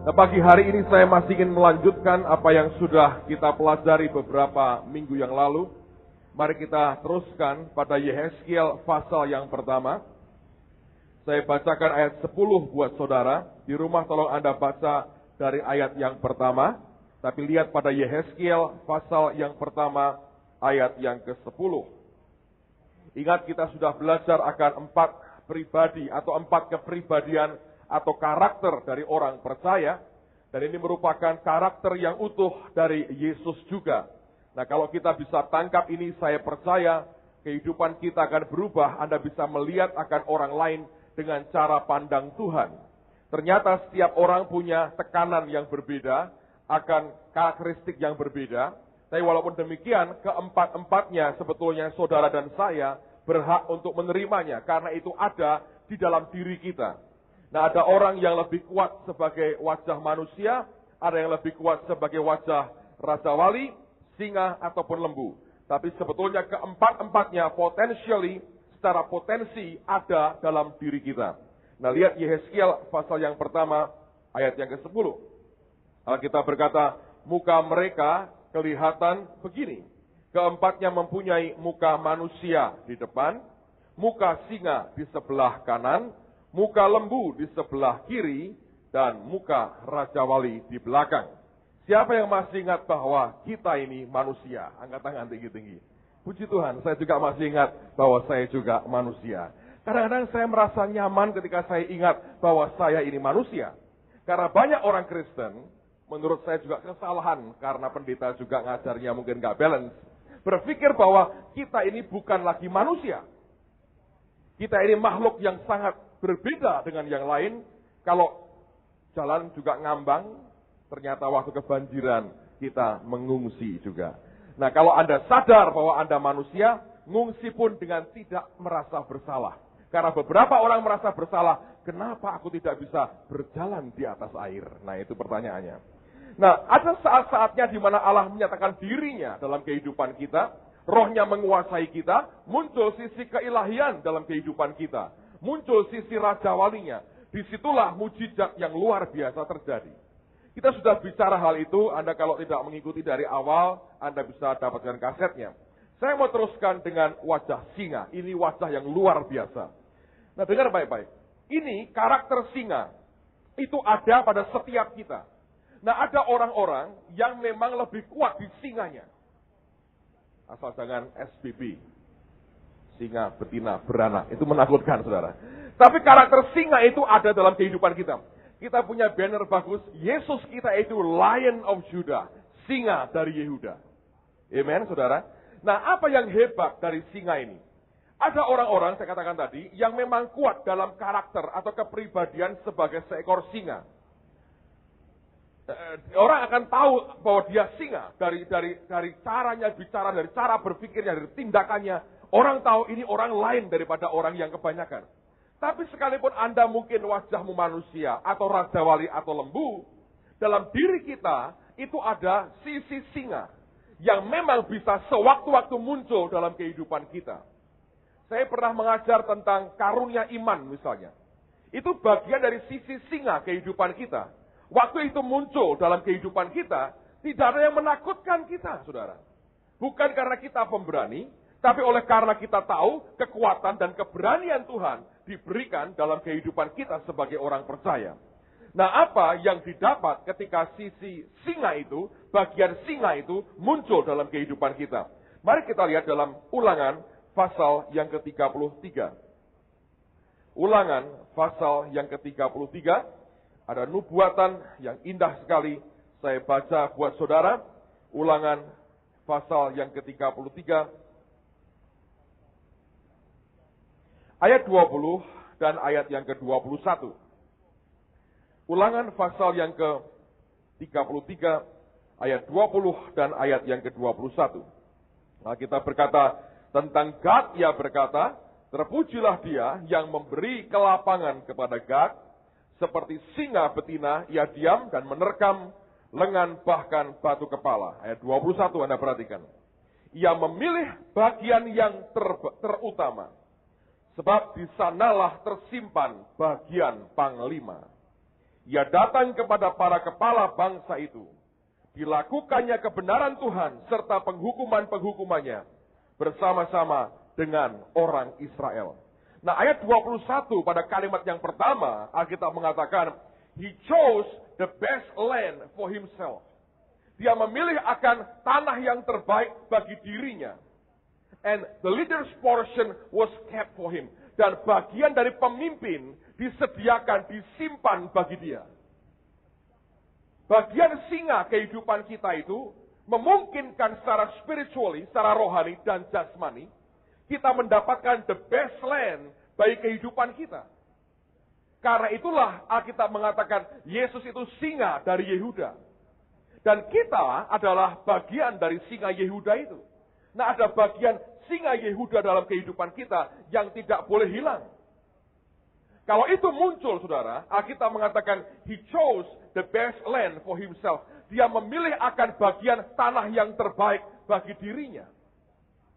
Nah, pagi hari ini saya masih ingin melanjutkan apa yang sudah kita pelajari beberapa minggu yang lalu. Mari kita teruskan pada Yehezkiel pasal yang pertama. Saya bacakan ayat 10 buat saudara. Di rumah tolong Anda baca dari ayat yang pertama. Tapi lihat pada Yehezkiel pasal yang pertama ayat yang ke-10. Ingat kita sudah belajar akan 4 pribadi atau 4 kepribadian atau karakter dari orang percaya, dan ini merupakan karakter yang utuh dari Yesus juga. Nah, kalau kita bisa tangkap ini, saya percaya kehidupan kita akan berubah. Anda bisa melihat akan orang lain dengan cara pandang Tuhan. Ternyata setiap orang punya tekanan yang berbeda, akan karakteristik yang berbeda. Tapi walaupun demikian, keempat-empatnya sebetulnya saudara dan saya berhak untuk menerimanya, karena itu ada di dalam diri kita. Nah, ada orang yang lebih kuat sebagai wajah manusia, ada yang lebih kuat sebagai wajah raja wali, singa, ataupun lembu. Tapi sebetulnya keempat-empatnya potentially, secara potensi ada dalam diri kita. Nah, lihat Yehezkiel pasal yang pertama, ayat yang ke-10. Alkitab berkata, muka mereka kelihatan begini. Keempatnya mempunyai muka manusia di depan, muka singa di sebelah kanan, muka lembu di sebelah kiri, dan muka raja wali di belakang. Siapa yang masih ingat bahwa kita ini manusia? Angkat tangan tinggi-tinggi. Puji Tuhan, saya juga masih ingat bahwa saya juga manusia. Kadang-kadang saya merasa nyaman ketika saya ingat bahwa saya ini manusia. Karena banyak orang Kristen, menurut saya juga kesalahan, karena pendeta juga ngajarnya mungkin gak balance, berpikir bahwa kita ini bukan lagi manusia. Kita ini makhluk yang sangat berbeda dengan yang lain. Kalau jalan juga ngambang, ternyata waktu kebanjiran kita mengungsi juga. Nah, kalau Anda sadar bahwa Anda manusia, ngungsi pun dengan tidak merasa bersalah. Karena beberapa orang merasa bersalah, kenapa aku tidak bisa berjalan di atas air? Nah, itu pertanyaannya. Nah, ada saat-saatnya di mana Allah menyatakan dirinya dalam kehidupan kita, rohnya menguasai kita, muncul sisi keilahian dalam kehidupan kita. Muncul sisi raja walinya. Disitulah mujizat yang luar biasa terjadi. Kita sudah bicara hal itu. Anda kalau tidak mengikuti dari awal, Anda bisa dapatkan kasetnya. Saya mau teruskan dengan wajah singa. Ini wajah yang luar biasa. Nah, dengar baik-baik. Ini karakter singa. Itu ada pada setiap kita. Nah, ada orang-orang yang memang lebih kuat di singanya. Asal jangan SBB. Singa, betina, beranak. Itu menakutkan, saudara. Tapi karakter singa itu ada dalam kehidupan kita. Kita punya banner bagus. Yesus kita itu Lion of Judah. Singa dari Yehuda. Amen, saudara. Nah, apa yang hebat dari singa ini? Ada orang-orang, saya katakan tadi, yang memang kuat dalam karakter atau kepribadian sebagai seekor singa. Orang akan tahu bahwa dia singa dari caranya bicara, dari cara berpikirnya, dari tindakannya. Orang tahu ini orang lain daripada orang yang kebanyakan. Tapi sekalipun Anda mungkin wajahmu manusia atau raja wali atau lembu, dalam diri kita itu ada sisi singa yang memang bisa sewaktu-waktu muncul dalam kehidupan kita. Saya pernah mengajar tentang karunia iman misalnya. Itu bagian dari sisi singa kehidupan kita. Waktu itu muncul dalam kehidupan kita, tidak ada yang menakutkan kita, saudara. Bukan karena kita pemberani, tapi oleh karena kita tahu kekuatan dan keberanian Tuhan diberikan dalam kehidupan kita sebagai orang percaya. Nah, apa yang didapat ketika sisi singa itu, bagian singa itu muncul dalam kehidupan kita? Mari kita lihat dalam Ulangan pasal yang ke-33. Ulangan pasal yang ke-33, ada nubuatan yang indah sekali. Saya baca buat saudara, Ulangan pasal yang ke-33, ayat 20 dan ayat yang ke-21. Ulangan pasal yang ke-33, ayat 20 dan ayat yang ke-21. Nah, kita berkata tentang Gad, ia berkata, terpujilah dia yang memberi kelapangan kepada Gad, seperti singa betina, ia diam dan menerkam lengan bahkan batu kepala. Ayat 21 Anda perhatikan. Ia memilih bagian yang terutama. Sebab di sanalah tersimpan bagian panglima. Ia datang kepada para kepala bangsa itu. Dilakukannya kebenaran Tuhan serta penghukuman-penghukumannya bersama-sama dengan orang Israel. Nah, ayat 21 pada kalimat yang pertama, Alkitab mengatakan, He chose the best land for himself. Dia memilih akan tanah yang terbaik bagi dirinya. And the leader's portion was kept for him. Dan bagian dari pemimpin disediakan, disimpan bagi dia. Bagian singa kehidupan kita itu memungkinkan secara spiritually, secara rohani dan jasmani, kita mendapatkan the best land bagi kehidupan kita. Karena itulah Alkitab mengatakan Yesus itu singa dari Yehuda. Dan kita adalah bagian dari singa Yehuda itu. Nah, ada bagian singa Yehuda dalam kehidupan kita yang tidak boleh hilang. Kalau itu muncul, saudara, Alkitab mengatakan He chose the best land for himself. Dia memilih akan bagian tanah yang terbaik bagi dirinya.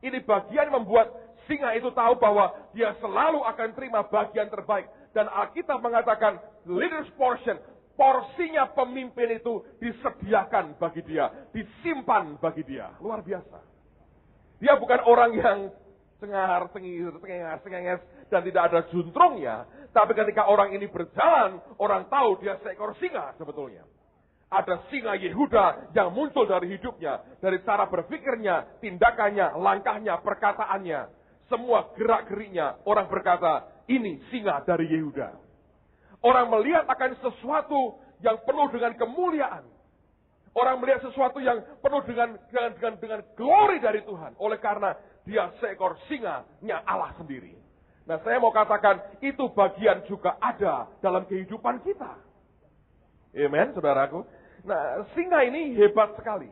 Ini bagian membuat singa itu tahu bahwa dia selalu akan terima bagian terbaik. Dan Alkitab mengatakan leader's portion, porsinya pemimpin itu disediakan bagi dia, disimpan bagi dia. Luar biasa. Dia bukan orang yang cengar-cengir, cengenges, dan tidak ada juntrungnya. Tapi ketika orang ini berjalan, orang tahu dia seekor singa sebetulnya. Ada singa Yehuda yang muncul dari hidupnya. Dari cara berpikirnya, tindakannya, langkahnya, perkataannya. Semua gerak-geriknya, orang berkata, ini singa dari Yehuda. Orang melihat akan sesuatu yang penuh dengan kemuliaan. Orang melihat sesuatu yang penuh dengan glory dari Tuhan. Oleh karena dia seekor singa-nya Allah sendiri. Nah, saya mau katakan, itu bagian juga ada dalam kehidupan kita. Amen, saudaraku. Nah, singa ini hebat sekali.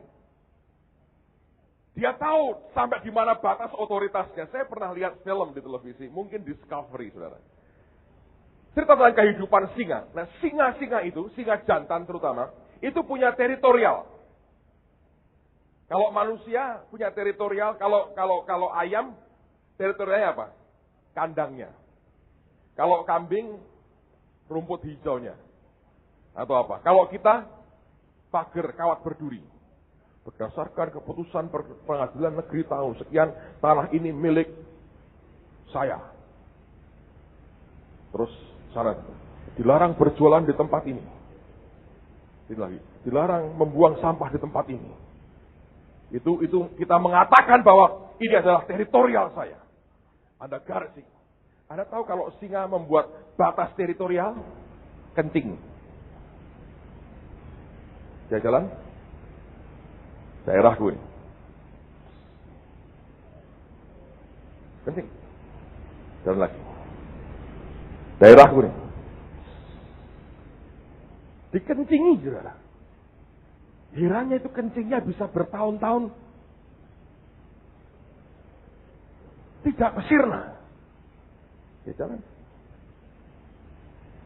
Dia tahu sampai di mana batas otoritasnya. Saya pernah lihat film di televisi, mungkin Discovery, saudara. Cerita tentang kehidupan singa. Nah, singa-singa itu, singa jantan terutama, itu punya teritorial. Kalau manusia punya teritorial, kalau ayam, teritorialnya apa? Kandangnya. Kalau kambing, rumput hijaunya. Atau apa? Kalau kita, pagar kawat berduri. Berdasarkan keputusan pengadilan negeri tahu sekian, tanah ini milik saya. Terus syarat, dilarang berjualan di tempat ini. Dilarang membuang sampah di tempat ini. Itu kita mengatakan bahwa ini adalah teritorial saya. Ada garis. Anda tahu kalau singa membuat batas teritorial? Kencing. Dia jalan. Daerahku ini. Kencing. Jalan lagi. Daerahku ini. Dikencingi, saudara. Herannya itu kencingnya bisa bertahun-tahun. Tidak sirna. Dia jalan.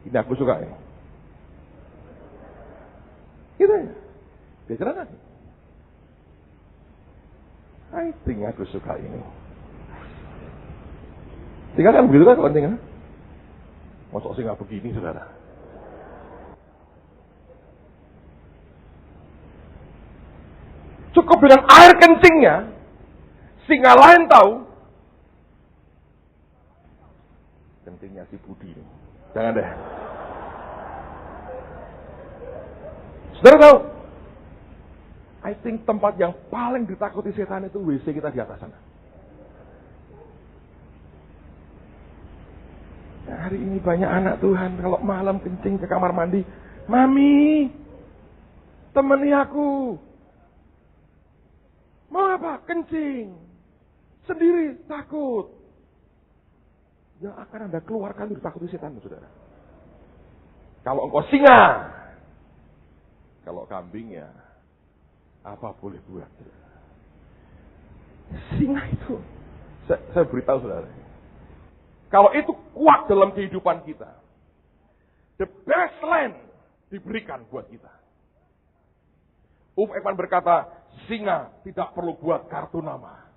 Ini aku suka ini. Gitu ya. Dia jalan lagi. I think aku suka ini. Singa kan begitu kan kalau singa? Masuk singa begini, saudara. Cukup dengan air kencingnya, singa lain tahu. Kencingnya si Budi. Jangan deh. Saudara tahu? I think tempat yang paling ditakuti setan itu WC kita di atas sana. Nah, hari ini banyak anak Tuhan kalau malam kencing ke kamar mandi, Mami, temani aku. Mau apa? Kencing. Sendiri takut. Yang akan Anda keluarkan itu ditakuti setan, saudara. Kalau engkau singa, kalau kambing ya apa boleh buat. Singa itu, saya beritahu saudara, kalau itu kuat dalam kehidupan kita, the best land diberikan buat kita. Ekman berkata, singa tidak perlu buat kartu nama.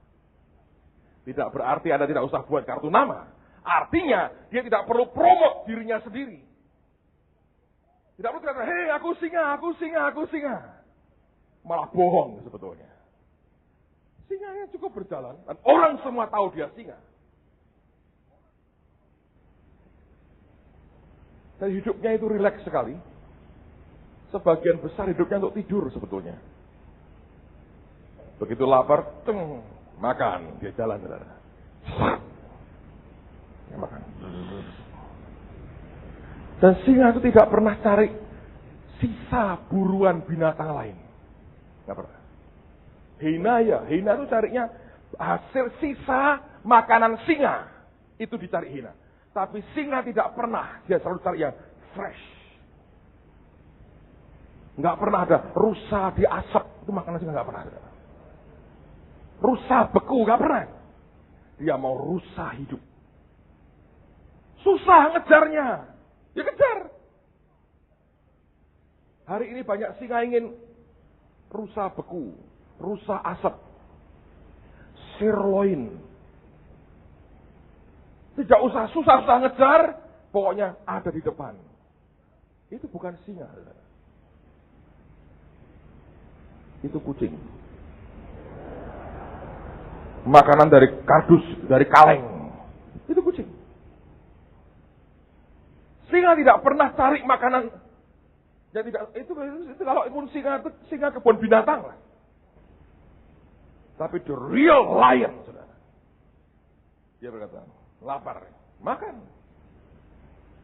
Tidak berarti Anda tidak usah buat kartu nama. Artinya, dia tidak perlu promote dirinya sendiri. Tidak perlu kata, hei aku singa, aku singa, aku singa. Malah bohong sebetulnya. Singanya cukup berjalan, dan orang semua tahu dia singa. Dan hidupnya itu rileks sekali. Sebagian besar hidupnya untuk tidur sebetulnya. Begitu lapar, makan, dia jalan. Dia makan. Dan singa itu tidak pernah cari sisa buruan binatang lain. Tidak pernah. Hina itu carinya hasil sisa makanan singa. Itu dicari hina. Tapi singa tidak pernah, dia selalu cari yang fresh. Nggak pernah ada rusa di asap, itu makanan singa nggak pernah ada. Rusa beku nggak pernah. Dia mau rusa hidup. Susah ngejarnya. Dia kejar. Hari ini banyak singa ingin rusa beku, rusa asap, sirloin. Tidak usah susah-susah ngejar, pokoknya ada di depan. Itu bukan singa. Itu kucing. Makanan dari kardus, dari kaleng. Itu kucing. Singa tidak pernah cari makanan. Ya tidak, itu kalau pun singa kebun binatang lah. Tapi the real lion, saudara. Dia berkata, lapar, makan.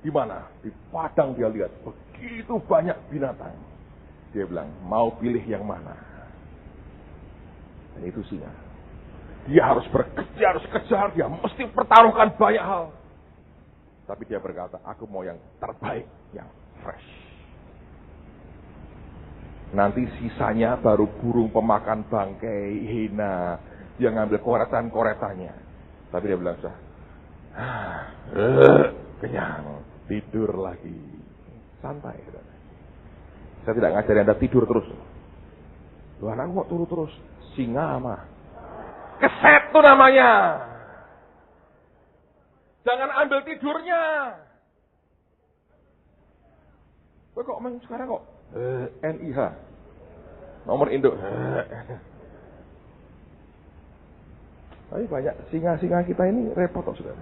Di mana? Di padang dia lihat begitu banyak binatang. Dia bilang, mau pilih yang mana? Dan itu singa. Dia harus bekerja, harus kejar, dia mesti pertaruhkan banyak hal. Tapi dia berkata, aku mau yang terbaik, yang fresh. Nanti sisanya baru burung pemakan bangkai, hina. Dia ngambil koretan-koretannya. Tapi dia bilang, kenyang, tidur lagi. Santai. Saya tidak ngajarin Anda tidur terus. Loh, anakku kok turu terus? Singa mah. Keset tuh namanya. Jangan ambil tidurnya. Kok sekarang kok NIH. Nomor induk. Tapi banyak singa-singa kita ini repot kok, saudara.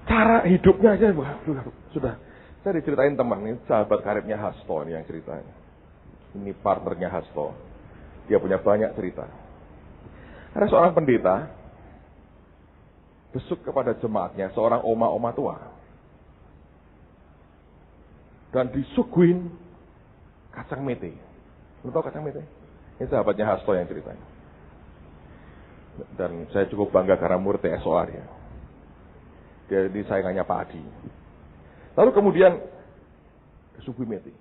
Cara hidupnya aja sudah. Saya diceritain teman, ini sahabat karibnya Hasto ini yang ceritanya. Ini partnernya Hasto. Dia punya banyak cerita. Ada seorang pendeta besuk kepada jemaatnya, seorang oma-oma tua. Dan disuguhin kacang mete. Lu tahu kacang mete? Ini sahabatnya Hasto yang ceritanya. Dan saya cukup bangga karena murid SOA dia. Dia disaingannya Pak Adi. Lalu kemudian disuguhi mete.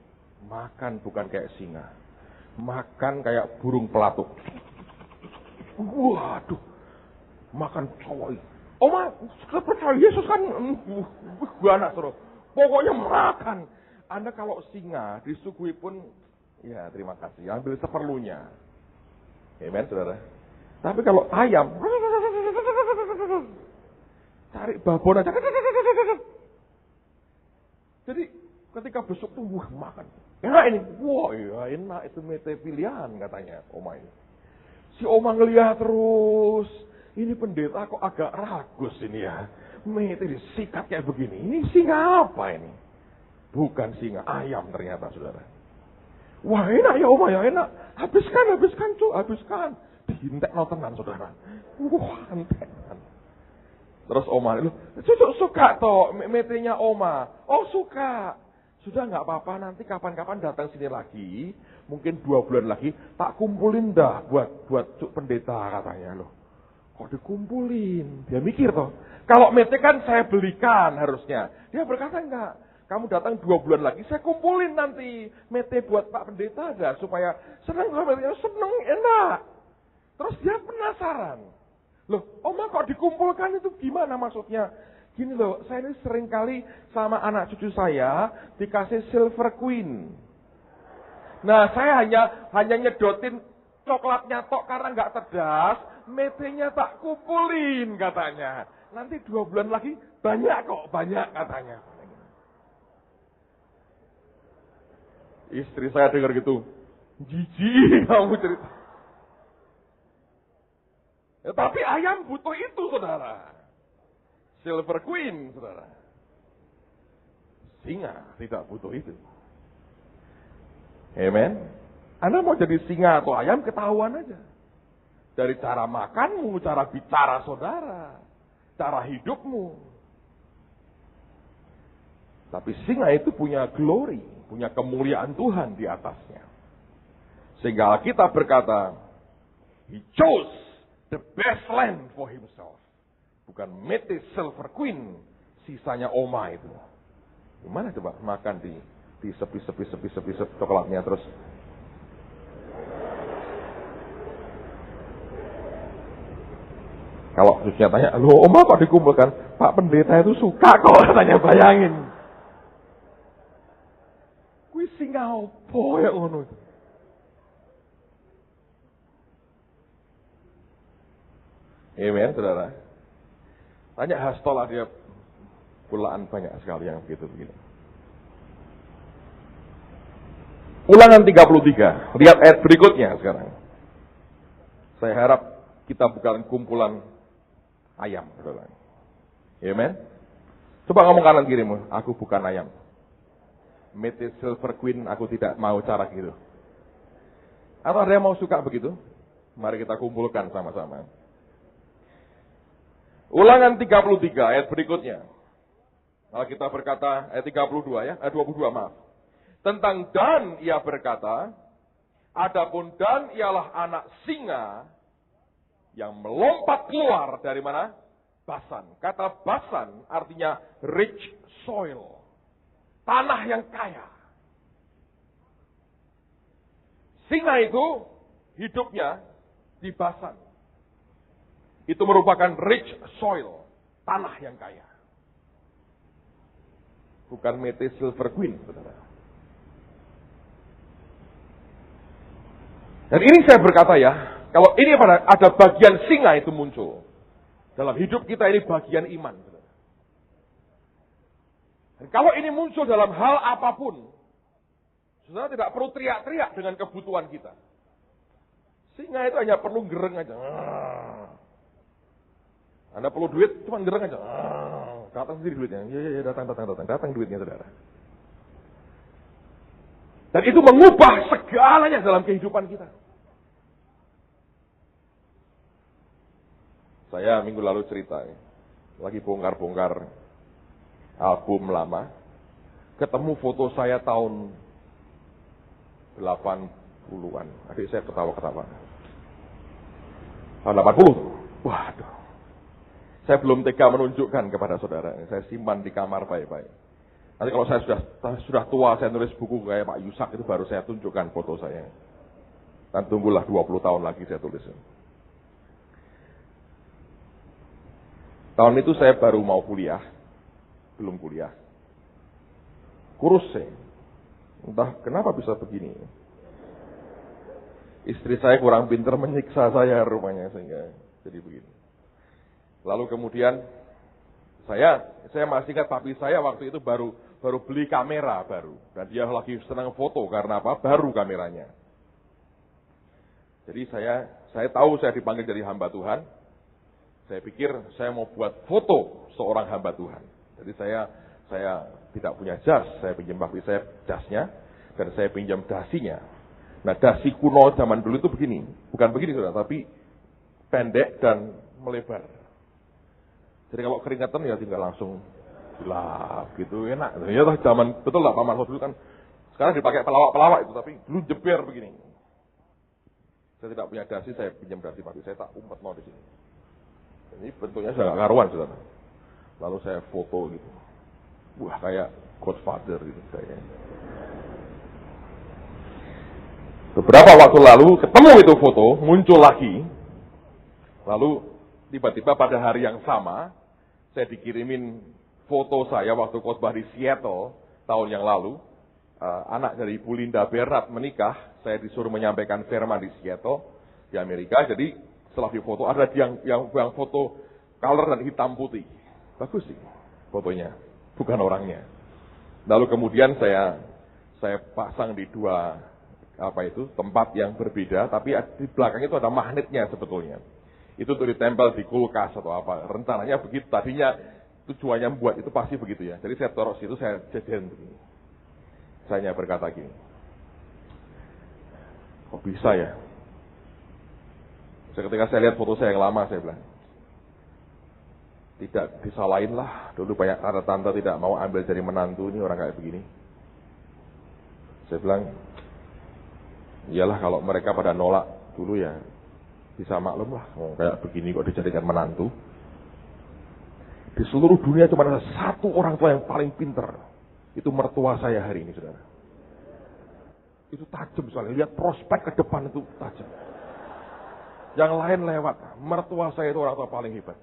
Makan bukan kayak singa. Makan kayak burung pelatuk. Waduh. Makan coy. Oma, percaya Yesus kan anak suruh. Pokoknya makan. Anda kalau singa disuguhi pun, ya terima kasih. Ambil seperlunya. Amen, saudara. Tapi kalau ayam, cari babon aja. Jadi ketika besok tuh, makan. Enak ini. Wah, iya enak. Itu mete pilihan katanya Oma ini. Si Oma ngeliat terus. Ini pendeta kok agak ragus ini ya. Mete disikat kayak begini. Ini singa apa ini? Bukan singa, ayam ternyata, saudara. Wah enak ya Oma, ya enak. Habiskan cu, habiskan. Dihintek no tenan, saudara. Wah, antenan. Terus Oma, cucu suka toh metenya Oma. Oh suka. Sudah nggak apa-apa, nanti kapan-kapan datang sini lagi. Mungkin 2 bulan lagi, tak kumpulin dah buat cuk pendeta katanya loh. Kok dikumpulin? Dia mikir toh. Kalau mete kan saya belikan harusnya. Dia berkata enggak. Kamu datang 2 bulan lagi, saya kumpulin nanti. Mete buat Pak Pendeta ada. Supaya senang, senang, enak. Terus dia penasaran. Loh, Oma kok dikumpulkan itu gimana maksudnya? Gini loh, saya ini sering kali sama anak cucu saya dikasih Silver Queen. Nah, saya hanya nyedotin coklatnya tok karena nggak cerdas. Metenya tak kumpulin katanya. Nanti 2 bulan lagi banyak kok, banyak katanya. Istri saya dengar gitu, jijik kamu cerita. Ya, tapi ayam butuh itu, saudara. Silver Queen, saudara. Singa tidak butuh itu. Amen. Anda mau jadi singa atau ayam, ketahuan aja. Dari cara makanmu, cara bicara saudara, cara hidupmu. Tapi singa itu punya glory, punya kemuliaan Tuhan di atasnya. Sehingga Alkitab berkata, He chose the best land for himself. Bukan Metis Silver Queen, sisanya Oma itu. Gimana coba makan di sepi coklatnya terus. Kalau susnya tanya, loh Oma kok dikumpulkan? Pak pendeta itu suka kok, katanya, bayangin. Kuwi singa opo ya ngono. Amen, saudara. Tanya Hastola, dia pulaan banyak sekali yang begitu-begitu. Ulangan 33. Lihat ayat berikutnya sekarang. Saya harap kita bukan kumpulan ayam, saudara. Amen. Coba ngomong kanan kirimu, aku bukan ayam. Metis Silver Queen, aku tidak mau cara gitu. Atau ada yang mau suka begitu? Mari kita kumpulkan sama-sama. Ulangan 33 ayat berikutnya. Kalau kita berkata ayat 32 ya, ayat 22 maaf. Tentang Dan ia berkata, adapun Dan ialah anak singa yang melompat keluar dari mana? Basan. Kata Basan artinya rich soil. Tanah yang kaya. Singa itu hidupnya di Basan. Itu merupakan rich soil. Tanah yang kaya. Bukan Metis Silver Queen, saudara. Dan ini saya berkata ya, kalau ini ada bagian singa itu muncul. Dalam hidup kita ini bagian iman. Dan kalau ini muncul dalam hal apapun, saudara tidak perlu teriak-teriak dengan kebutuhan kita. Singa itu hanya perlu gereng aja. Anda perlu duit, cuma gereng aja. Datang sendiri duitnya. Ya, datang duitnya, saudara. Dan itu mengubah segalanya dalam kehidupan kita. Saya minggu lalu cerita, lagi bongkar-bongkar album lama, ketemu foto saya tahun 80-an. Adik saya ketawa-ketawa. Tahun 80. Waduh. Saya belum tega menunjukkan kepada saudara. Saya simpan di kamar baik-baik. Nanti kalau saya sudah tua, saya nulis buku kayak Pak Yusak, itu baru saya tunjukkan foto saya. Dan tunggulah 20 tahun lagi saya tulis. Tahun itu saya baru mau kuliah. Belum kuliah. Kurus saya. Entah kenapa bisa begini. Istri saya kurang pintar menyiksa saya rupanya sehingga jadi begini. Lalu kemudian saya masih ingat papi saya waktu itu baru beli kamera baru. Dan dia lagi senang foto karena apa? Baru kameranya. Jadi saya tahu saya dipanggil jadi hamba Tuhan. Saya pikir saya mau buat foto seorang hamba Tuhan. Jadi saya tidak punya jas, saya pinjam papi saya jasnya, dan saya pinjam dasinya. Nah, dasi kuno zaman dulu itu begini, bukan begini saudara, tapi pendek dan melebar. Jadi kalau keringetan ya tinggal langsung gelap gitu, enak. Ya zaman betul lah Pak Marso dulu kan, sekarang dipakai pelawak-pelawak itu, tapi dulu jeber begini. Saya tidak punya dasi, saya pinjam dasi papi saya, tak umpet mau di sini. Ini bentuknya sudah gak karuan, saudara. Lalu saya foto gitu. Wah, kayak Godfather gitu kayaknya. Beberapa waktu lalu ketemu itu foto, muncul lagi. Lalu tiba-tiba pada hari yang sama, saya dikirimin foto saya waktu khotbah di Seattle tahun yang lalu. Anak dari Ibu Linda Berat menikah, saya disuruh menyampaikan firman di Seattle, di Amerika. Jadi setelah difoto ada yang foto color dan hitam putih. Bagus sih fotonya, bukan orangnya. Lalu kemudian saya Saya pasang di dua tempat yang berbeda, tapi di belakang itu ada magnetnya sebetulnya. Itu untuk ditempel di kulkas atau apa. Rencananya begitu. Tadinya tujuannya membuat itu pasti begitu ya. Jadi saya taruh situ, saya jajan begini. Saya berkata gini, kok bisa ya? Ketika saya lihat foto saya yang lama, saya bilang, tidak disalahin lah. Dulu banyak tante-tante tidak mau ambil dari menantu, ini orang kayak begini. Saya bilang, iyalah kalau mereka pada nolak dulu ya bisa maklum lah. Kayak begini kok dijadikan menantu. Di seluruh dunia cuma ada satu orang tua yang paling pinter. Itu mertua saya hari ini, saudara. Itu tajam soalnya. Lihat prospek ke depan itu tajam. Yang lain lewat. Mertua saya itu orang tua paling hebat.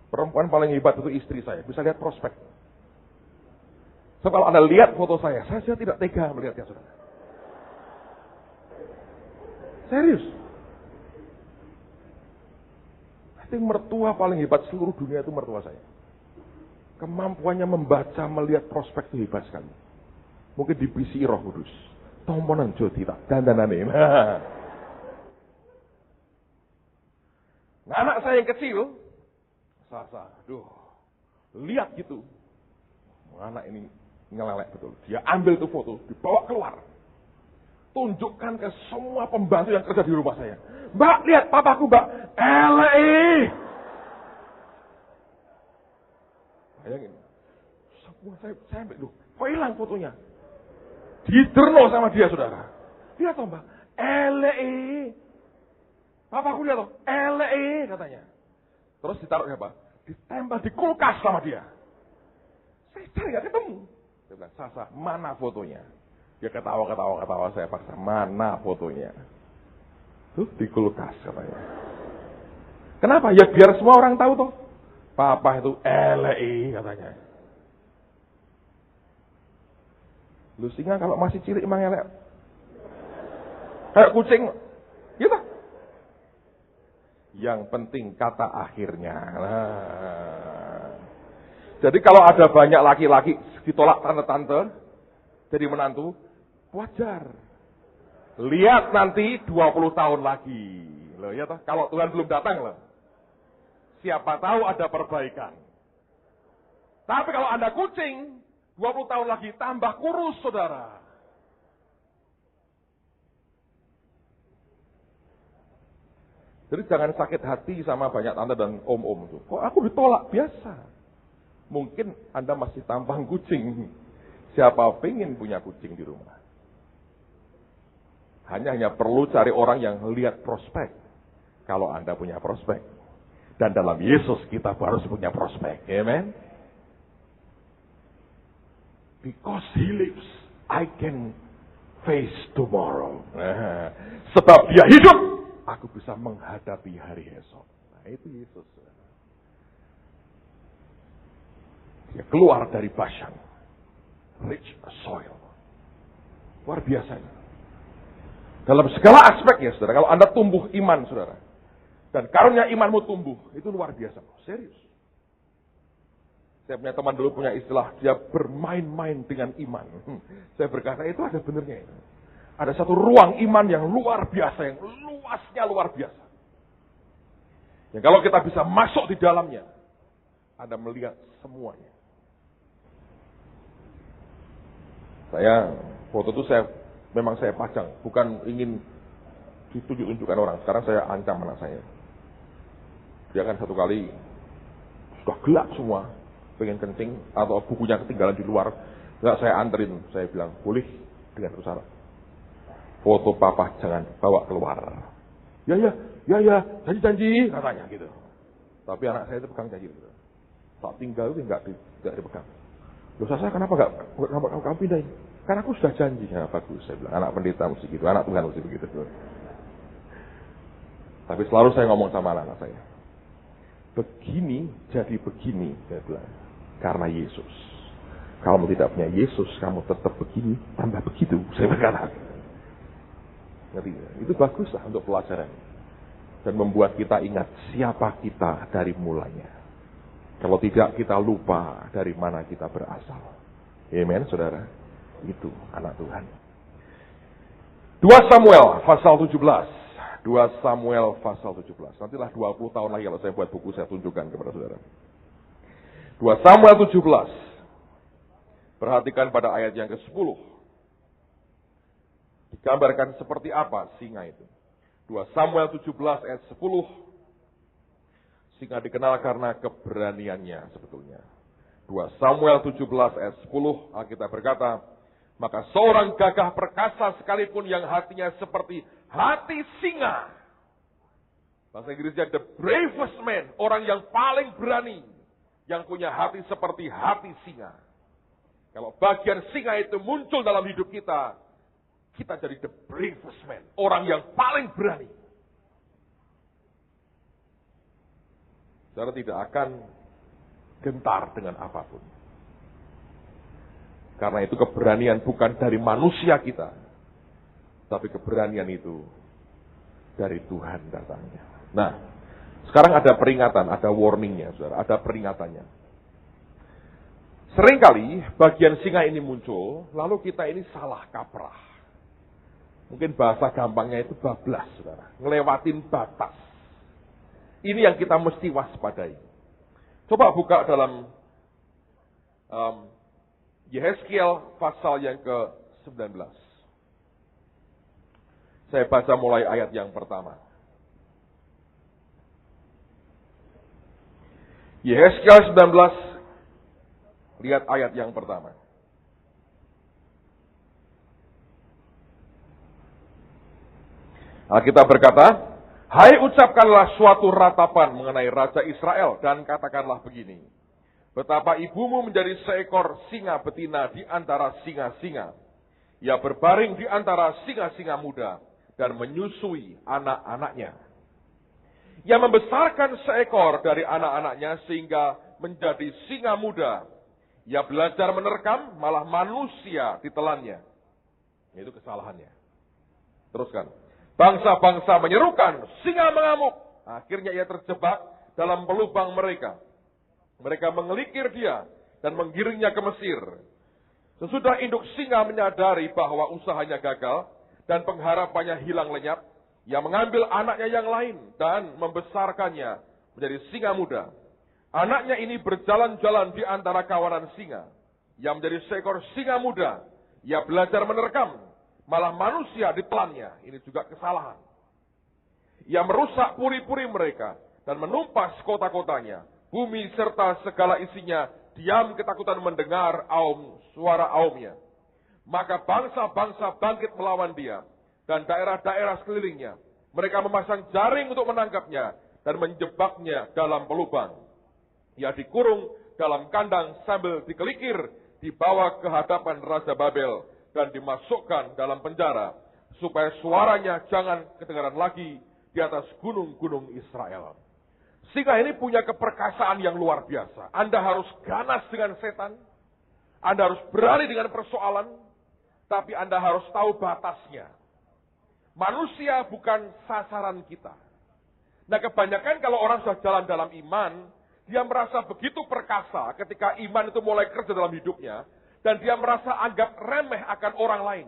Perempuan paling hebat itu istri saya. Bisa lihat prospek. So, kalau Anda lihat foto saya tidak tega melihatnya, saudara. Serius. Itu mertua paling hebat seluruh dunia itu mertua saya. Kemampuannya membaca, melihat prospek itu hebat sekali. Mungkin dibisi Roh Kudus. Tomponan jodi tak dandanane. Nah, anak saya yang kecil, lihat gitu. Anak ini ngelelek betul. Dia ambil tuh foto, dibawa keluar. Tunjukkan ke semua pembantu yang kerja di rumah saya. Mbak, lihat papaku, Mbak. Bayangin. Semua saya ambil, kok hilang fotonya? Diterno sama dia, saudara. Lihat toh, Mbak. Papaku lihat toh. Katanya. Terus ditaruh apa? Ditempel di kulkas sama dia. Saya cari gak ketemu. Saya bilang, Sasa, mana fotonya? Dia ketawa, saya paksa, mana fotonya? Tuh, di kulkas katanya. Kenapa? Ya biar semua orang tahu toh. Papa itu katanya. Lu singa kalau masih cilik emang elek. Kayak kucing. Gitu. Yang penting kata akhirnya. Nah. Jadi kalau ada banyak laki-laki ditolak tante-tante jadi menantu, wajar. Lihat nanti 20 tahun lagi. Loh, ya toh? Kalau Tuhan belum datang loh. Siapa tahu ada perbaikan. Tapi kalau Anda kucing, 20 tahun lagi tambah kurus, saudara. Jadi jangan sakit hati sama banyak tante dan om-om itu. Kok aku ditolak? Biasa. Mungkin Anda masih tampang kucing. Siapa pengen punya kucing di rumah? Hanya perlu cari orang yang lihat prospek. Kalau Anda punya prospek. Dan dalam Yesus kita harus punya prospek. Amen. Because He lives, I can face tomorrow. Sebab Dia hidup, aku bisa menghadapi hari esok. Nah, itu Yesus. Dia keluar dari Bashan. Rich soil. Luar biasa. Dalam segala aspek ya, saudara. Kalau Anda tumbuh iman, saudara. Dan karunia imanmu tumbuh. Itu luar biasa. Serius. Saya punya teman dulu punya istilah. Dia bermain-main dengan iman. Saya berkata itu ada benernya. Ada satu ruang iman yang luar biasa. Yang luasnya luar biasa. Yang kalau kita bisa masuk di dalamnya. Anda melihat semuanya. Foto itu memang saya pajang. Bukan ingin ditunjuk-tunjukkan orang. Sekarang saya ancam anak saya. Dia kan satu kali sudah gelap semua, pengen kencing atau bukunya ketinggalan di luar. Enggak, saya anterin, saya bilang boleh dengan satu syarat. Foto papa jangan bawa keluar. Ya, janji katanya gitu. Tapi anak saya itu pegang janji gitu. Tak tinggal itu enggak dipegang. Loh, saya kenapa kamu pindahin? Karena aku sudah janji. Ya, bagus, saya bilang anak pendeta mesti gitu, anak Tuhan mesti begitu. Tapi selalu saya ngomong sama anak saya. Begini jadi begini, saya bilang. Karena Yesus. Kalau kamu tidak punya Yesus, kamu tetap begini, tambah begitu. Saya berkata. Ngerti? Itu baguslah untuk pelajaran. Dan membuat kita ingat siapa kita dari mulanya. Kalau tidak, kita lupa dari mana kita berasal. Amen, saudara. Itu anak Tuhan. 2 Samuel pasal 17. 2 Samuel pasal 17. Nantilah 20 tahun lagi kalau saya buat buku saya tunjukkan kepada saudara. 2 Samuel 17. Perhatikan pada ayat yang ke-10. Digambarkan seperti apa singa itu. 2 Samuel 17 ayat 10. Singa dikenal karena keberaniannya sebetulnya. 2 Samuel 17 ayat 10, Alkitab berkata, maka seorang gagah perkasa sekalipun yang hatinya seperti hati singa. Bahasa Inggrisnya the bravest man, orang yang paling berani, yang punya hati seperti hati singa. Kalau bagian singa itu muncul dalam hidup kita, kita jadi the bravest man, orang yang paling berani. Saudara tidak akan gentar dengan apapun. Karena itu keberanian bukan dari manusia kita, tapi keberanian itu dari Tuhan datangnya. Nah, sekarang ada peringatan, ada warningnya, saudara, ada peringatannya. Seringkali bagian singa ini muncul, lalu kita ini salah kaprah. Mungkin bahasa gampangnya itu bablas, saudara, ngelewatin batas. Ini yang kita mesti waspadai. Coba buka dalam Yehezkiel pasal yang ke-19. Saya baca mulai ayat yang pertama. Yehezkiel 19, lihat ayat yang pertama. Alkitab berkata, hai ucapkanlah suatu ratapan mengenai Raja Israel dan katakanlah begini. Betapa ibumu menjadi seekor singa betina di antara singa-singa. Ia berbaring di antara singa-singa muda dan menyusui anak-anaknya. Ia membesarkan seekor dari anak-anaknya sehingga menjadi singa muda. Ia belajar menerkam, malah manusia ditelannya. Itu kesalahannya. Teruskan. Bangsa-bangsa menyerukan, singa mengamuk. Akhirnya ia terjebak dalam pelubang mereka. Mereka mengelikir dia dan menggiringnya ke Mesir. Sesudah induk singa menyadari bahwa usahanya gagal dan pengharapannya hilang lenyap, ia mengambil anaknya yang lain dan membesarkannya menjadi singa muda. Anaknya ini berjalan-jalan di antara kawanan singa. Ia menjadi seekor singa muda. Ia belajar menerkam, malah manusia ditelannya. Ini juga kesalahan. Ia merusak puri-puri mereka dan menumpas kota-kotanya. Bumi serta segala isinya diam ketakutan mendengar suara aumnya. Maka bangsa-bangsa bangkit melawan dia dan daerah-daerah sekelilingnya. Mereka memasang jaring untuk menangkapnya dan menjebaknya dalam pelubang. Ia dikurung dalam kandang sambil dikelikir, dibawa ke hadapan Raja Babel dan dimasukkan dalam penjara supaya suaranya jangan kedengaran lagi di atas gunung-gunung Israel. Singa ini punya keperkasaan yang luar biasa. Anda harus ganas dengan setan. Anda harus berani dengan persoalan. Tapi Anda harus tahu batasnya. Manusia bukan sasaran kita. Nah, kebanyakan kalau orang sudah jalan dalam iman, dia merasa begitu perkasa ketika iman itu mulai kerja dalam hidupnya. Dan dia merasa anggap remeh akan orang lain.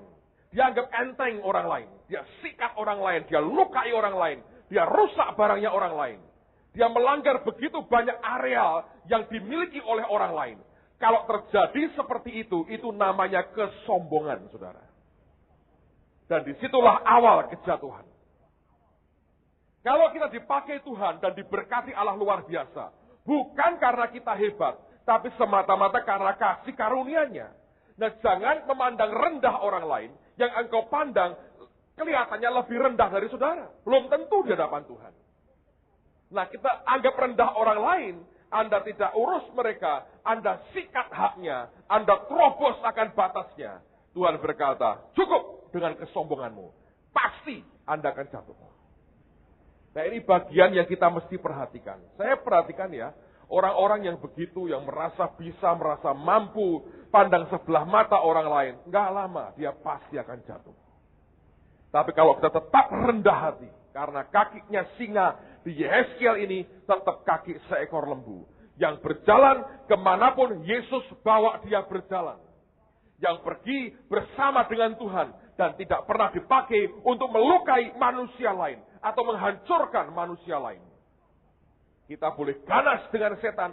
Dia anggap enteng orang lain. Dia sikat orang lain. Dia lukai orang lain. Dia rusak barangnya orang lain. Dia melanggar begitu banyak areal yang dimiliki oleh orang lain. Kalau terjadi seperti itu namanya kesombongan, saudara. Dan disitulah awal kejatuhan. Kalau kita dipakai Tuhan dan diberkati Allah luar biasa, bukan karena kita hebat, tapi semata-mata karena kasih karunia-Nya. Nah, jangan memandang rendah orang lain yang engkau pandang kelihatannya lebih rendah dari saudara. Belum tentu di hadapan Tuhan. Nah, kita anggap rendah orang lain, Anda tidak urus mereka, Anda sikat haknya, Anda terobos akan batasnya. Tuhan berkata, cukup dengan kesombonganmu. Pasti Anda akan jatuh. Nah, ini bagian yang kita mesti perhatikan. Saya perhatikan ya, orang-orang yang begitu, yang merasa bisa, merasa mampu, pandang sebelah mata orang lain, nggak lama dia pasti akan jatuh. Tapi kalau kita tetap rendah hati, karena kakinya singa di Yehezkiel ini tetap kaki seekor lembu. Yang berjalan kemanapun Yesus bawa dia berjalan. Yang pergi bersama dengan Tuhan dan tidak pernah dipakai untuk melukai manusia lain atau menghancurkan manusia lain. Kita boleh ganas dengan setan,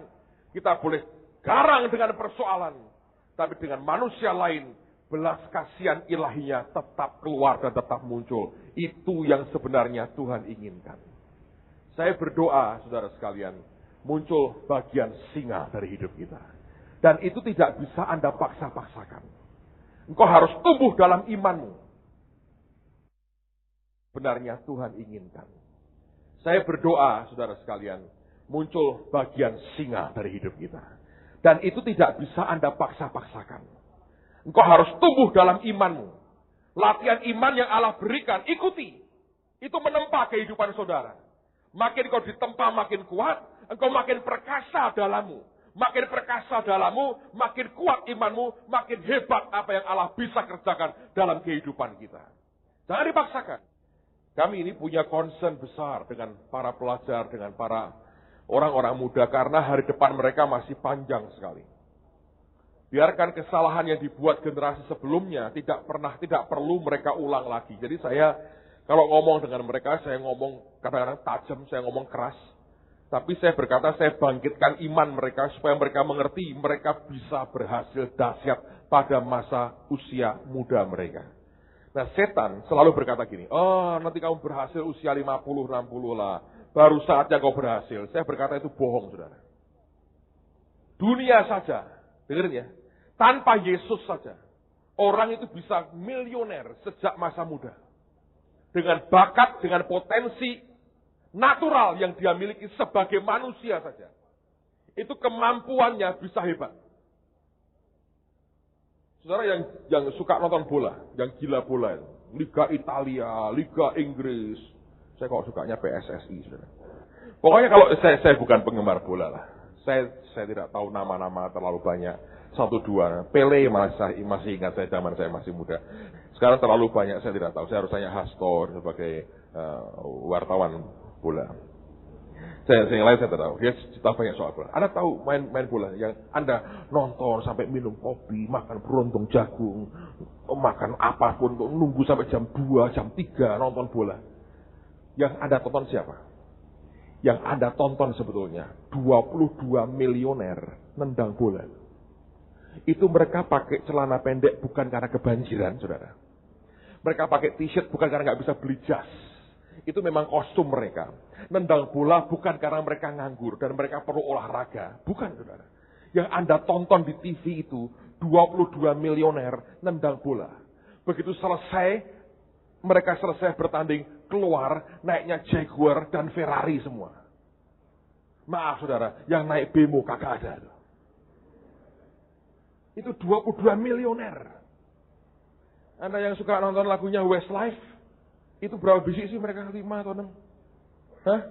kita boleh garang dengan persoalan, tapi dengan manusia lain, belas kasihan ilahinya tetap keluar dan tetap muncul. Itu yang sebenarnya Tuhan inginkan. Saya berdoa, saudara sekalian, muncul bagian singa dari hidup kita. Dan itu tidak bisa Anda paksa-paksakan. Engkau harus tumbuh dalam imanmu. Benarnya Tuhan inginkan. Saya berdoa, saudara sekalian, muncul bagian singa dari hidup kita. Dan itu tidak bisa Anda paksa-paksakan. Engkau harus tumbuh dalam imanmu. Latihan iman yang Allah berikan, ikuti. Itu menempa kehidupan saudara. Makin kau ditempa makin kuat, engkau makin perkasa dalammu. Makin perkasa dalammu, makin kuat imanmu, makin hebat apa yang Allah bisa kerjakan dalam kehidupan kita. Jangan dipaksakan. Kami ini punya concern besar dengan para pelajar, dengan para orang-orang muda, karena hari depan mereka masih panjang sekali. Biarkan kesalahan yang dibuat generasi sebelumnya tidak perlu mereka ulang lagi. Jadi saya kalau ngomong dengan mereka, saya ngomong kadang-kadang tajam, saya ngomong keras. Tapi saya berkata, saya bangkitkan iman mereka supaya mereka mengerti mereka bisa berhasil dahsyat pada masa usia muda mereka. Nah, setan selalu berkata gini, oh nanti kamu berhasil usia 50, 60 lah. Baru saatnya kau berhasil. Saya berkata itu bohong, saudara. Dunia saja, dengerin ya, tanpa Yesus saja, orang itu bisa milioner sejak masa muda. Dengan bakat, dengan potensi natural yang dia miliki sebagai manusia saja. Itu kemampuannya bisa hebat. Saudara yang suka nonton bola, yang gila bola itu. Liga Italia, Liga Inggris. Saya kok sukanya PSSI, saudara. Pokoknya kalau saya bukan penggemar bola lah. Saya tidak tahu nama-nama terlalu banyak. 1-2. Pele masih ingat saya zaman saya masih muda. Sekarang terlalu banyak saya tidak tahu. Saya harus tanya Hastor sebagai wartawan bola. Saya yang lain saya tidak tahu. Dia cerita banyak soal bola. Anda tahu main bola yang Anda nonton sampai minum kopi, makan berontong jagung, makan apapun, nunggu sampai jam 2, jam 3 nonton bola. Yang Anda tonton siapa? Yang Anda tonton sebetulnya 22 milioner nendang bola. Itu mereka pakai celana pendek bukan karena kebanjiran, saudara. Mereka pakai t-shirt bukan karena nggak bisa beli jas. Itu memang kostum mereka. Nendang bola bukan karena mereka nganggur dan mereka perlu olahraga. Bukan, saudara. Yang Anda tonton di TV itu 22 milioner nendang bola. Begitu selesai, mereka selesai bertanding, keluar naiknya Jaguar dan Ferrari semua. Maaf, saudara, yang naik bemo kagak ada. Itu 22 milioner. Anda yang suka nonton lagunya Westlife, itu berapa biji sih mereka? 5 atau 6? Hah?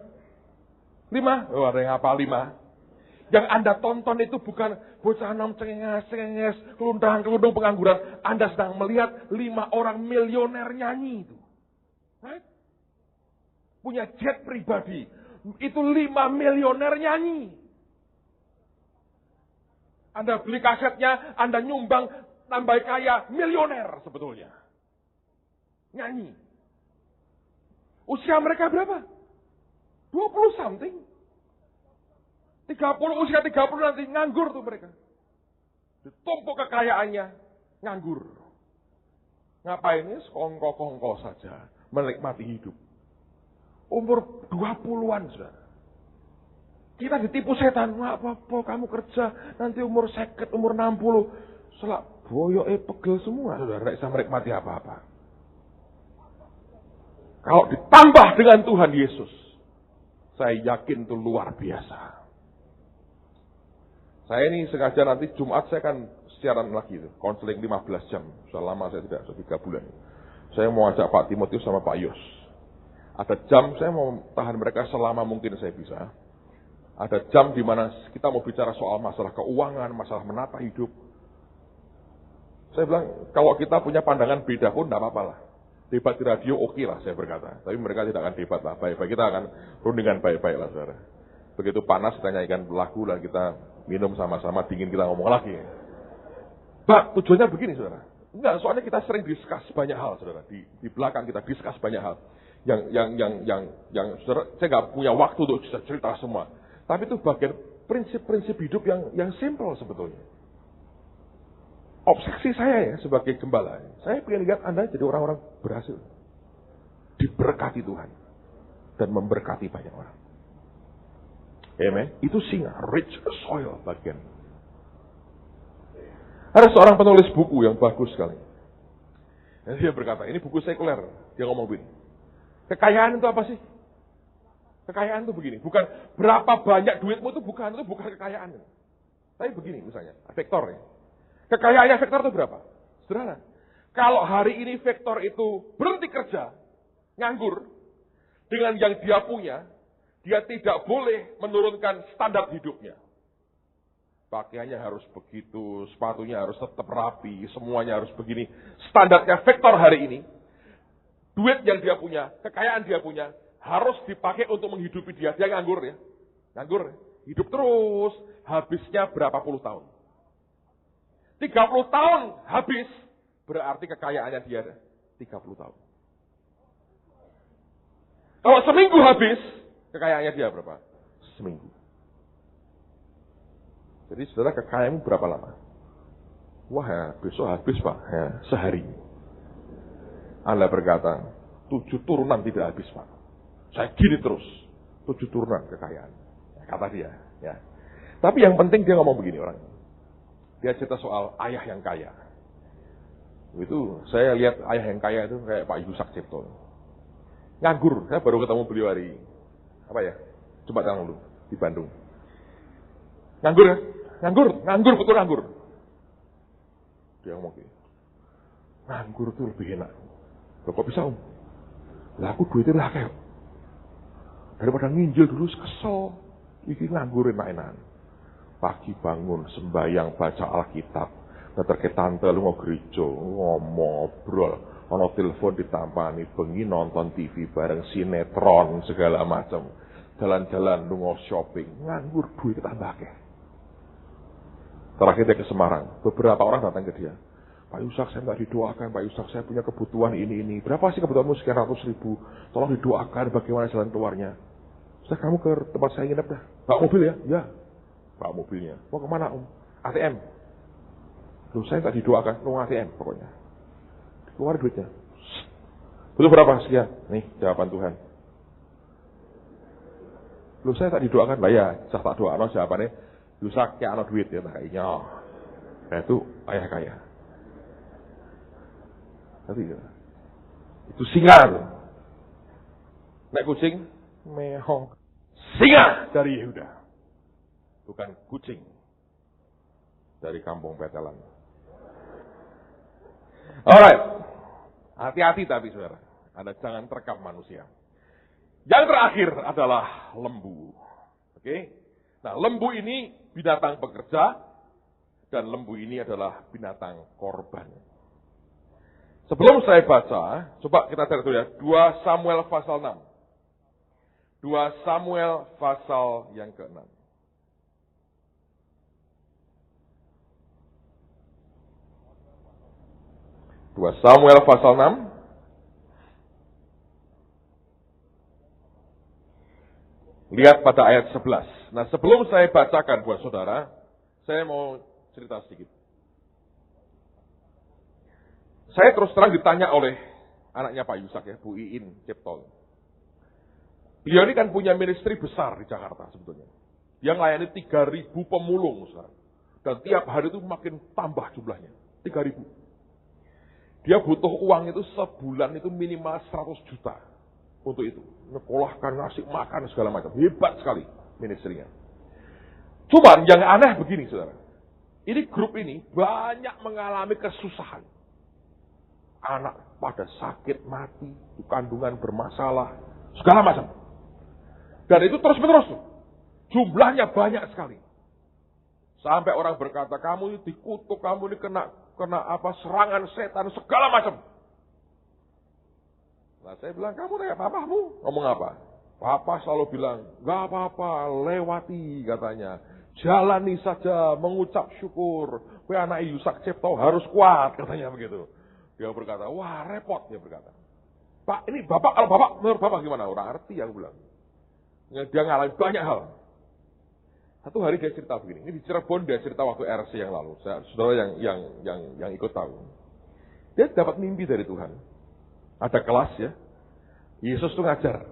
5? Oh, ada yang apa 5? Yang Anda tonton itu bukan bocah 6 cengenges, kelundang pengangguran. Anda sedang melihat 5 orang milioner nyanyi itu. Right? Punya jet pribadi. Itu 5 milioner nyanyi. Anda beli kasetnya, Anda nyumbang, tambah kaya, milioner sebetulnya. Nyanyi. Usia mereka berapa? 20 something. 30, usia 30 nanti nganggur tuh mereka. Ditumpuk kekayaannya, nganggur. Ngapain ini? Sekongko-kongko saja. Menikmati hidup. Umur 20-an, saudara. Kita ditipu setan, nggak apa-apa kamu kerja, nanti umur 50, umur 60, selak boyoknya pegel semua, saudara, tidak bisa menikmati apa-apa. Kalau ditambah dengan Tuhan Yesus, saya yakin itu luar biasa. Saya ini sengaja nanti Jumat saya akan siaran lagi, konseling 15 jam, sudah lama saya tidak, sudah 3 bulan. Saya mau ajak Pak Timotius sama Pak Yos. Ada jam saya mau tahan mereka selama mungkin saya bisa. Ada jam di mana kita mau bicara soal masalah keuangan, masalah menata hidup. Saya bilang, kalau kita punya pandangan beda pun tidak apa-apa lah. Debat di radio oke lah, saya berkata. Tapi mereka tidak akan debat lah, baik-baik. Kita akan rundingan baik-baik lah, saudara. Begitu panas, kita nyanyikan lagu dan kita minum sama-sama, dingin kita ngomong lagi. Tujuannya begini, saudara. Enggak, soalnya kita sering discuss banyak hal, saudara. Di belakang kita discuss banyak hal. Yang saudara, saya nggak punya waktu untuk cerita semua. Tapi itu bagian prinsip-prinsip hidup yang simple sebetulnya. Obsesi saya ya sebagai gembala. Saya ingin lihat Anda jadi orang-orang berhasil. Diberkati Tuhan. Dan memberkati banyak orang. Amen. Itu singa, rich soil bagian. Ada seorang penulis buku yang bagus sekali. Dan dia berkata, ini buku sekuler. Dia ngomong begini. Kekayaan itu apa sih? Kekayaan itu begini. Bukan berapa banyak duitmu itu bukan kekayaan. Tapi begini misalnya, vektor ya. Kekayaannya vektor itu berapa? Sederhana. Kalau hari ini vektor itu berhenti kerja, nganggur, dengan yang dia punya, dia tidak boleh menurunkan standar hidupnya. Pakaiannya harus begitu, sepatunya harus tetap rapi, semuanya harus begini. Standarnya vektor hari ini, duit yang dia punya, kekayaan dia punya, harus dipakai untuk menghidupi dia. Dia nganggur ya. Nganggur. Hidup terus, habisnya berapa puluh tahun. 30 tahun habis, berarti kekayaannya dia 30 tahun. Kalau seminggu habis, kekayaannya dia berapa? Seminggu. Jadi saudara, kekayaanmu berapa lama? Wah ya, besok habis Pak. Ya, sehari. Anda berkata, 7 turunan tidak habis Pak. Saya gini terus. 7 turunan kekayaan. Kata dia. Ya. Tapi yang penting dia ngomong begini orang. Dia cerita soal ayah yang kaya. Itu saya lihat ayah yang kaya itu kayak Pak Yusak Cipto. Nganggur. Saya baru ketemu beliau hari Jumat yang lalu di Bandung. Nganggur ya? Nganggur, betul nganggur. Dia ngomong gitu. Nganggur itu lebih enak. Loh, kok bisa Om? Lah aku duitnya lah kayak. Daripada nginjil dulu kesel. Iki nganggur enak-enakan. Pagi bangun, sembahyang, baca Alkitab. Ngeter ke tante lu mau gereja, ngobrol. Ono telepon ditampani, bengi nonton TV bareng sinetron segala macam. Jalan-jalan lu mau shopping, nganggur duit tambah akeh. Terakhir dia ke Semarang, beberapa orang datang ke dia. Pak Yusak, saya nggak didoakan. Pak Yusak, saya punya kebutuhan ini. Berapa sih kebutuhanmu? Sekian ratus ribu. Tolong didoakan bagaimana jalan keluarnya. Ustaz, kamu ke tempat saya nginep dah. Bawa mobil ya? Ya. Bawa mobilnya. Mau kemana Om? ATM. Loh, saya nggak didoakan. Nunggu ATM pokoknya. Keluar duitnya. Butuh berapa? Sekian. Nih, jawaban Tuhan. Loh, saya tak didoakan. Lah ya, saya tak doakan. Jawabannya, Yusak, kayak ada duit ya. Makanya. Nah, itu ayah kaya. Tapi ya, itu singa tuh. Naik kucing, mehong. Singa dari Yehuda. Bukan kucing dari kampung Betelan. Alright. Hati-hati tapi saudara. Anda jangan terekam manusia. Yang terakhir adalah lembu. Oke? Nah, lembu ini binatang pekerja. Dan lembu ini adalah binatang korban. Sebelum saya baca, coba kita cari dulu ya. 2 Samuel pasal 6. 2 Samuel pasal yang ke-6. Samuel pasal 6. Lihat pada ayat 11. Nah, sebelum saya bacakan buat saudara, saya mau cerita sedikit. Saya terus terang ditanya oleh anaknya Pak Yusak ya, Bu Iin Cipto. Beliau ini kan punya ministry besar di Jakarta sebetulnya. Yang melayani 3.000 pemulung, saudara. Dan tiap hari itu makin tambah jumlahnya. 3.000. Dia butuh uang itu sebulan itu minimal 100 juta. Untuk itu. Nyekolahkan, ngasih makan, segala macam. Hebat sekali ministrinya. Cuman yang aneh begini, saudara. Ini grup ini banyak mengalami kesusahan. Anak pada sakit, mati, kandungan bermasalah, segala macam. Dan itu terus-menerus. Jumlahnya banyak sekali. Sampai orang berkata, kamu ini dikutuk, kamu ini kena serangan setan, segala macam. Nah, saya bilang, kamu kayak papamu. Ngomong apa? Papa selalu bilang, gak apa-apa, lewati katanya. Jalani saja, mengucap syukur, Kowe anak Yusak Cipto harus kuat, katanya begitu. Dia berkata, wah repot, dia berkata. Pak, ini Bapak, kalau Bapak, menurut Bapak gimana? Orang arti, aku bilang. Dia ngalamin banyak hal. Satu hari dia cerita begini, ini di Cirebon dia cerita waktu RC yang lalu. Saudara yang ikut tahu. Dia dapat mimpi dari Tuhan. Ada kelas ya. Yesus tuh ngajar.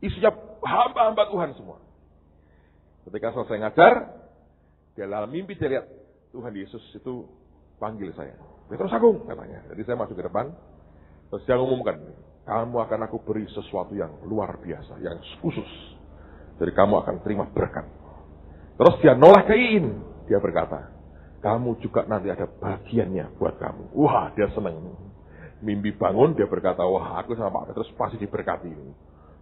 Isinya hamba-hamba Tuhan semua. Ketika selesai ngajar, dia dalam mimpi dia lihat Tuhan Yesus itu panggil saya. Petrus Agung katanya. Jadi saya masuk ke depan. Terus dia ngumumkan, kamu akan aku beri sesuatu yang luar biasa, yang khusus. Jadi kamu akan terima berkat. Terus dia nolak ke Iin. Dia berkata, kamu juga nanti ada bagiannya buat kamu. Wah, dia senang. Mimpi bangun, dia berkata, wah aku sama Pak Petrus pasti diberkati.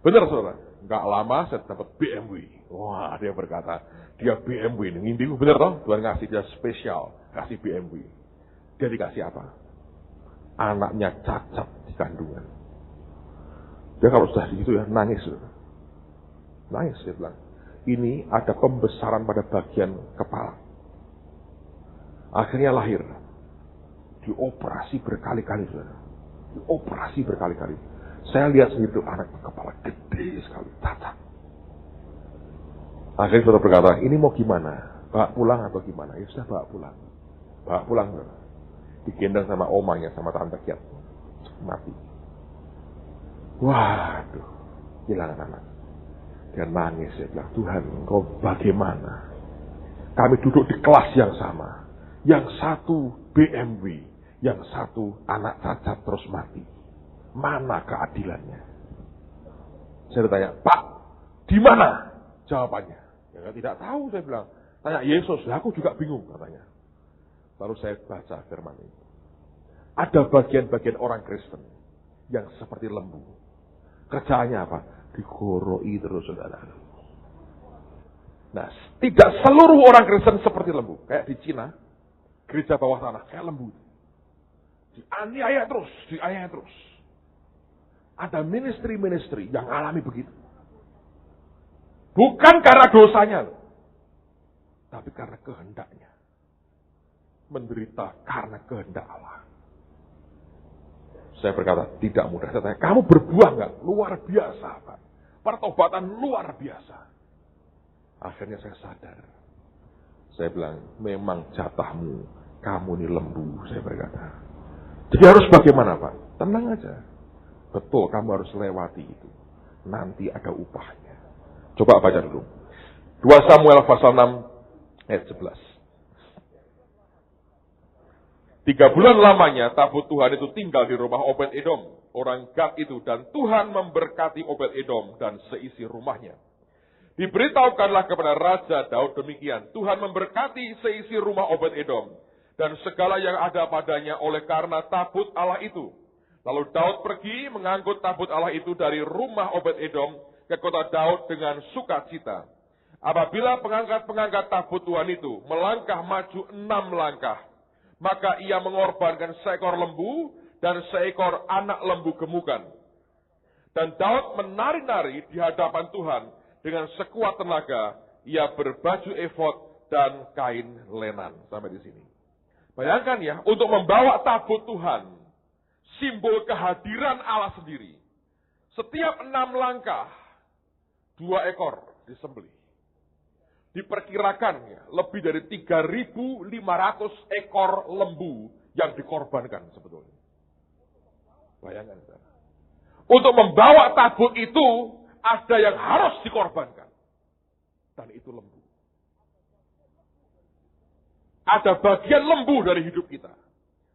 Benar saudara, nggak lama saya dapat BMW. Wah, dia berkata, dia BMW ini. Mimpiku benar toh, Tuhan ngasih dia spesial, kasih BMW. Dia dikasih apa? Anaknya cacat di kandungan. Dia kalau sudah gitu ya, nangis. Nangis, dia bilang. Ini ada pembesaran pada bagian kepala. Akhirnya lahir. Dioperasi berkali-kali, saudara. Dioperasi berkali-kali. Saya lihat sendiri itu anak kepala gede sekali, cacat. Akhirnya saudara berkata, ini mau gimana? Bawa pulang atau gimana? Ya sudah bawa pulang. Bawa pulang, saudara. Digendong sama omanya, sama tante Kiat. Mati. Waduh, kehilangan anak. Dia nangis, dia bilang, Tuhan, engkau bagaimana? Kami duduk di kelas yang sama. Yang satu BMW, yang satu anak cacat terus mati. Mana keadilannya? Saya bertanya, Pak, di mana jawabannya? Ya, tidak tahu, saya bilang. Tanya Yesus, aku juga bingung, katanya. Lalu saya baca firman itu. Ada bagian-bagian orang Kristen yang seperti lembu. Kerjaannya apa? Digoroi terus, saudara. Nah, tidak seluruh orang Kristen seperti lembu. Kayak di Cina, gereja bawah tanah, kayak lembu. Dianiaya terus, dianiaya terus. Ada ministry-ministry yang alami begitu. Bukan karena dosanya, tapi karena kehendaknya. Menderita karena kehendak Allah. Saya berkata, tidak mudah. Saya tanya, kamu berbuah nggak? Luar biasa, Pak. Pertobatan luar biasa. Akhirnya saya sadar. Saya bilang, memang jatahmu. Kamu ini lembu, saya berkata. Jadi harus bagaimana, Pak? Tenang aja. Betul, kamu harus lewati itu. Nanti ada upahnya. Coba baca dulu. 2 Samuel pasal 6 ayat 11. 3 bulan lamanya tabut Tuhan itu tinggal di rumah Obed-Edom, orang Gad itu, dan Tuhan memberkati Obed-Edom dan seisi rumahnya. Diberitahukanlah kepada Raja Daud demikian, Tuhan memberkati seisi rumah Obed-Edom dan segala yang ada padanya oleh karena tabut Allah itu. Lalu Daud pergi mengangkut tabut Allah itu dari rumah Obed-Edom ke kota Daud dengan sukacita. Apabila pengangkat-pengangkat tabut Tuhan itu melangkah maju 6 langkah, maka ia mengorbankan seekor lembu dan seekor anak lembu gemukan. Dan Daud menari-nari di hadapan Tuhan dengan sekuat tenaga. Ia berbaju efod dan kain lenan. Sampai di sini. Bayangkan ya, untuk membawa tabut Tuhan, simbol kehadiran Allah sendiri. Setiap 6 langkah, 2 ekor disembelih. Diperkirakan ya, lebih dari 3.500 ekor lembu yang dikorbankan sebetulnya. Bayangkan. Untuk membawa tabut itu, ada yang harus dikorbankan. Dan itu lembu. Ada bagian lembu dari hidup kita.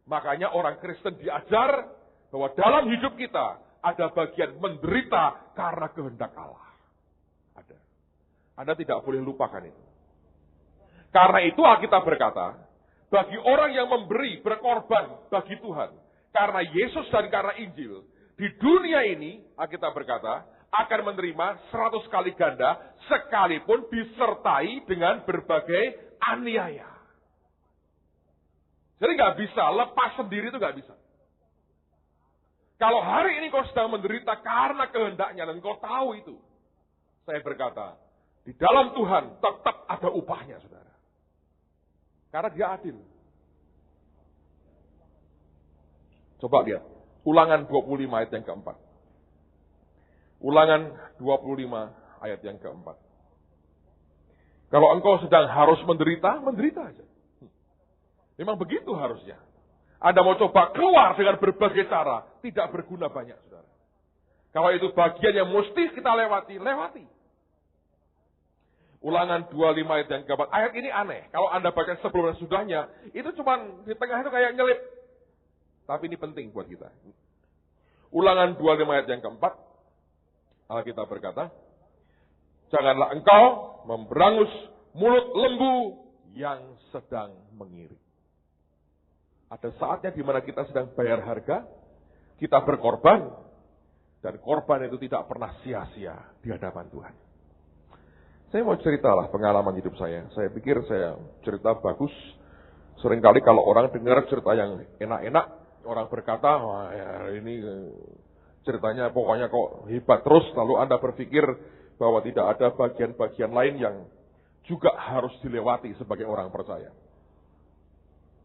Makanya orang Kristen diajar bahwa dalam hidup kita ada bagian menderita karena kehendak Allah. Ada. Anda tidak boleh lupakan itu. Karena itu Alkitab berkata, bagi orang yang memberi, berkorban bagi Tuhan, karena Yesus dan karena Injil, di dunia ini, Alkitab berkata, akan menerima 100 kali ganda, sekalipun disertai dengan berbagai aniaya. Jadi nggak bisa, lepas sendiri itu nggak bisa. Kalau hari ini kau sedang menderita karena kehendaknya, dan kau tahu itu, saya berkata, di dalam Tuhan tetap ada upahnya, saudara. Karena dia adil. Coba lihat. Ulangan 25 ayat yang keempat. Ulangan 25 ayat yang keempat. Kalau engkau sedang harus menderita, menderita aja. Memang begitu harusnya. Anda mau coba keluar dengan berbagai cara, tidak berguna banyak, saudara. Kalau itu bagian yang mesti kita lewati, lewati. Ulangan 25 ayat yang keempat. Ayat ini aneh. Kalau Anda baca sebelum dan sudahnya, itu cuma di tengah itu kayak nyelip. Tapi ini penting buat kita. Ulangan 25 ayat yang keempat. Alkitab berkata, janganlah engkau memberangus mulut lembu yang sedang mengiring. Ada saatnya di mana kita sedang bayar harga, kita berkorban, dan korban itu tidak pernah sia-sia di hadapan Tuhan. Saya mau ceritalah pengalaman hidup saya. Saya pikir saya cerita bagus. Seringkali kalau orang dengar cerita yang enak-enak, orang berkata, wah ya ini ceritanya pokoknya kok hebat terus. Lalu Anda berpikir bahwa tidak ada bagian-bagian lain yang juga harus dilewati sebagai orang percaya.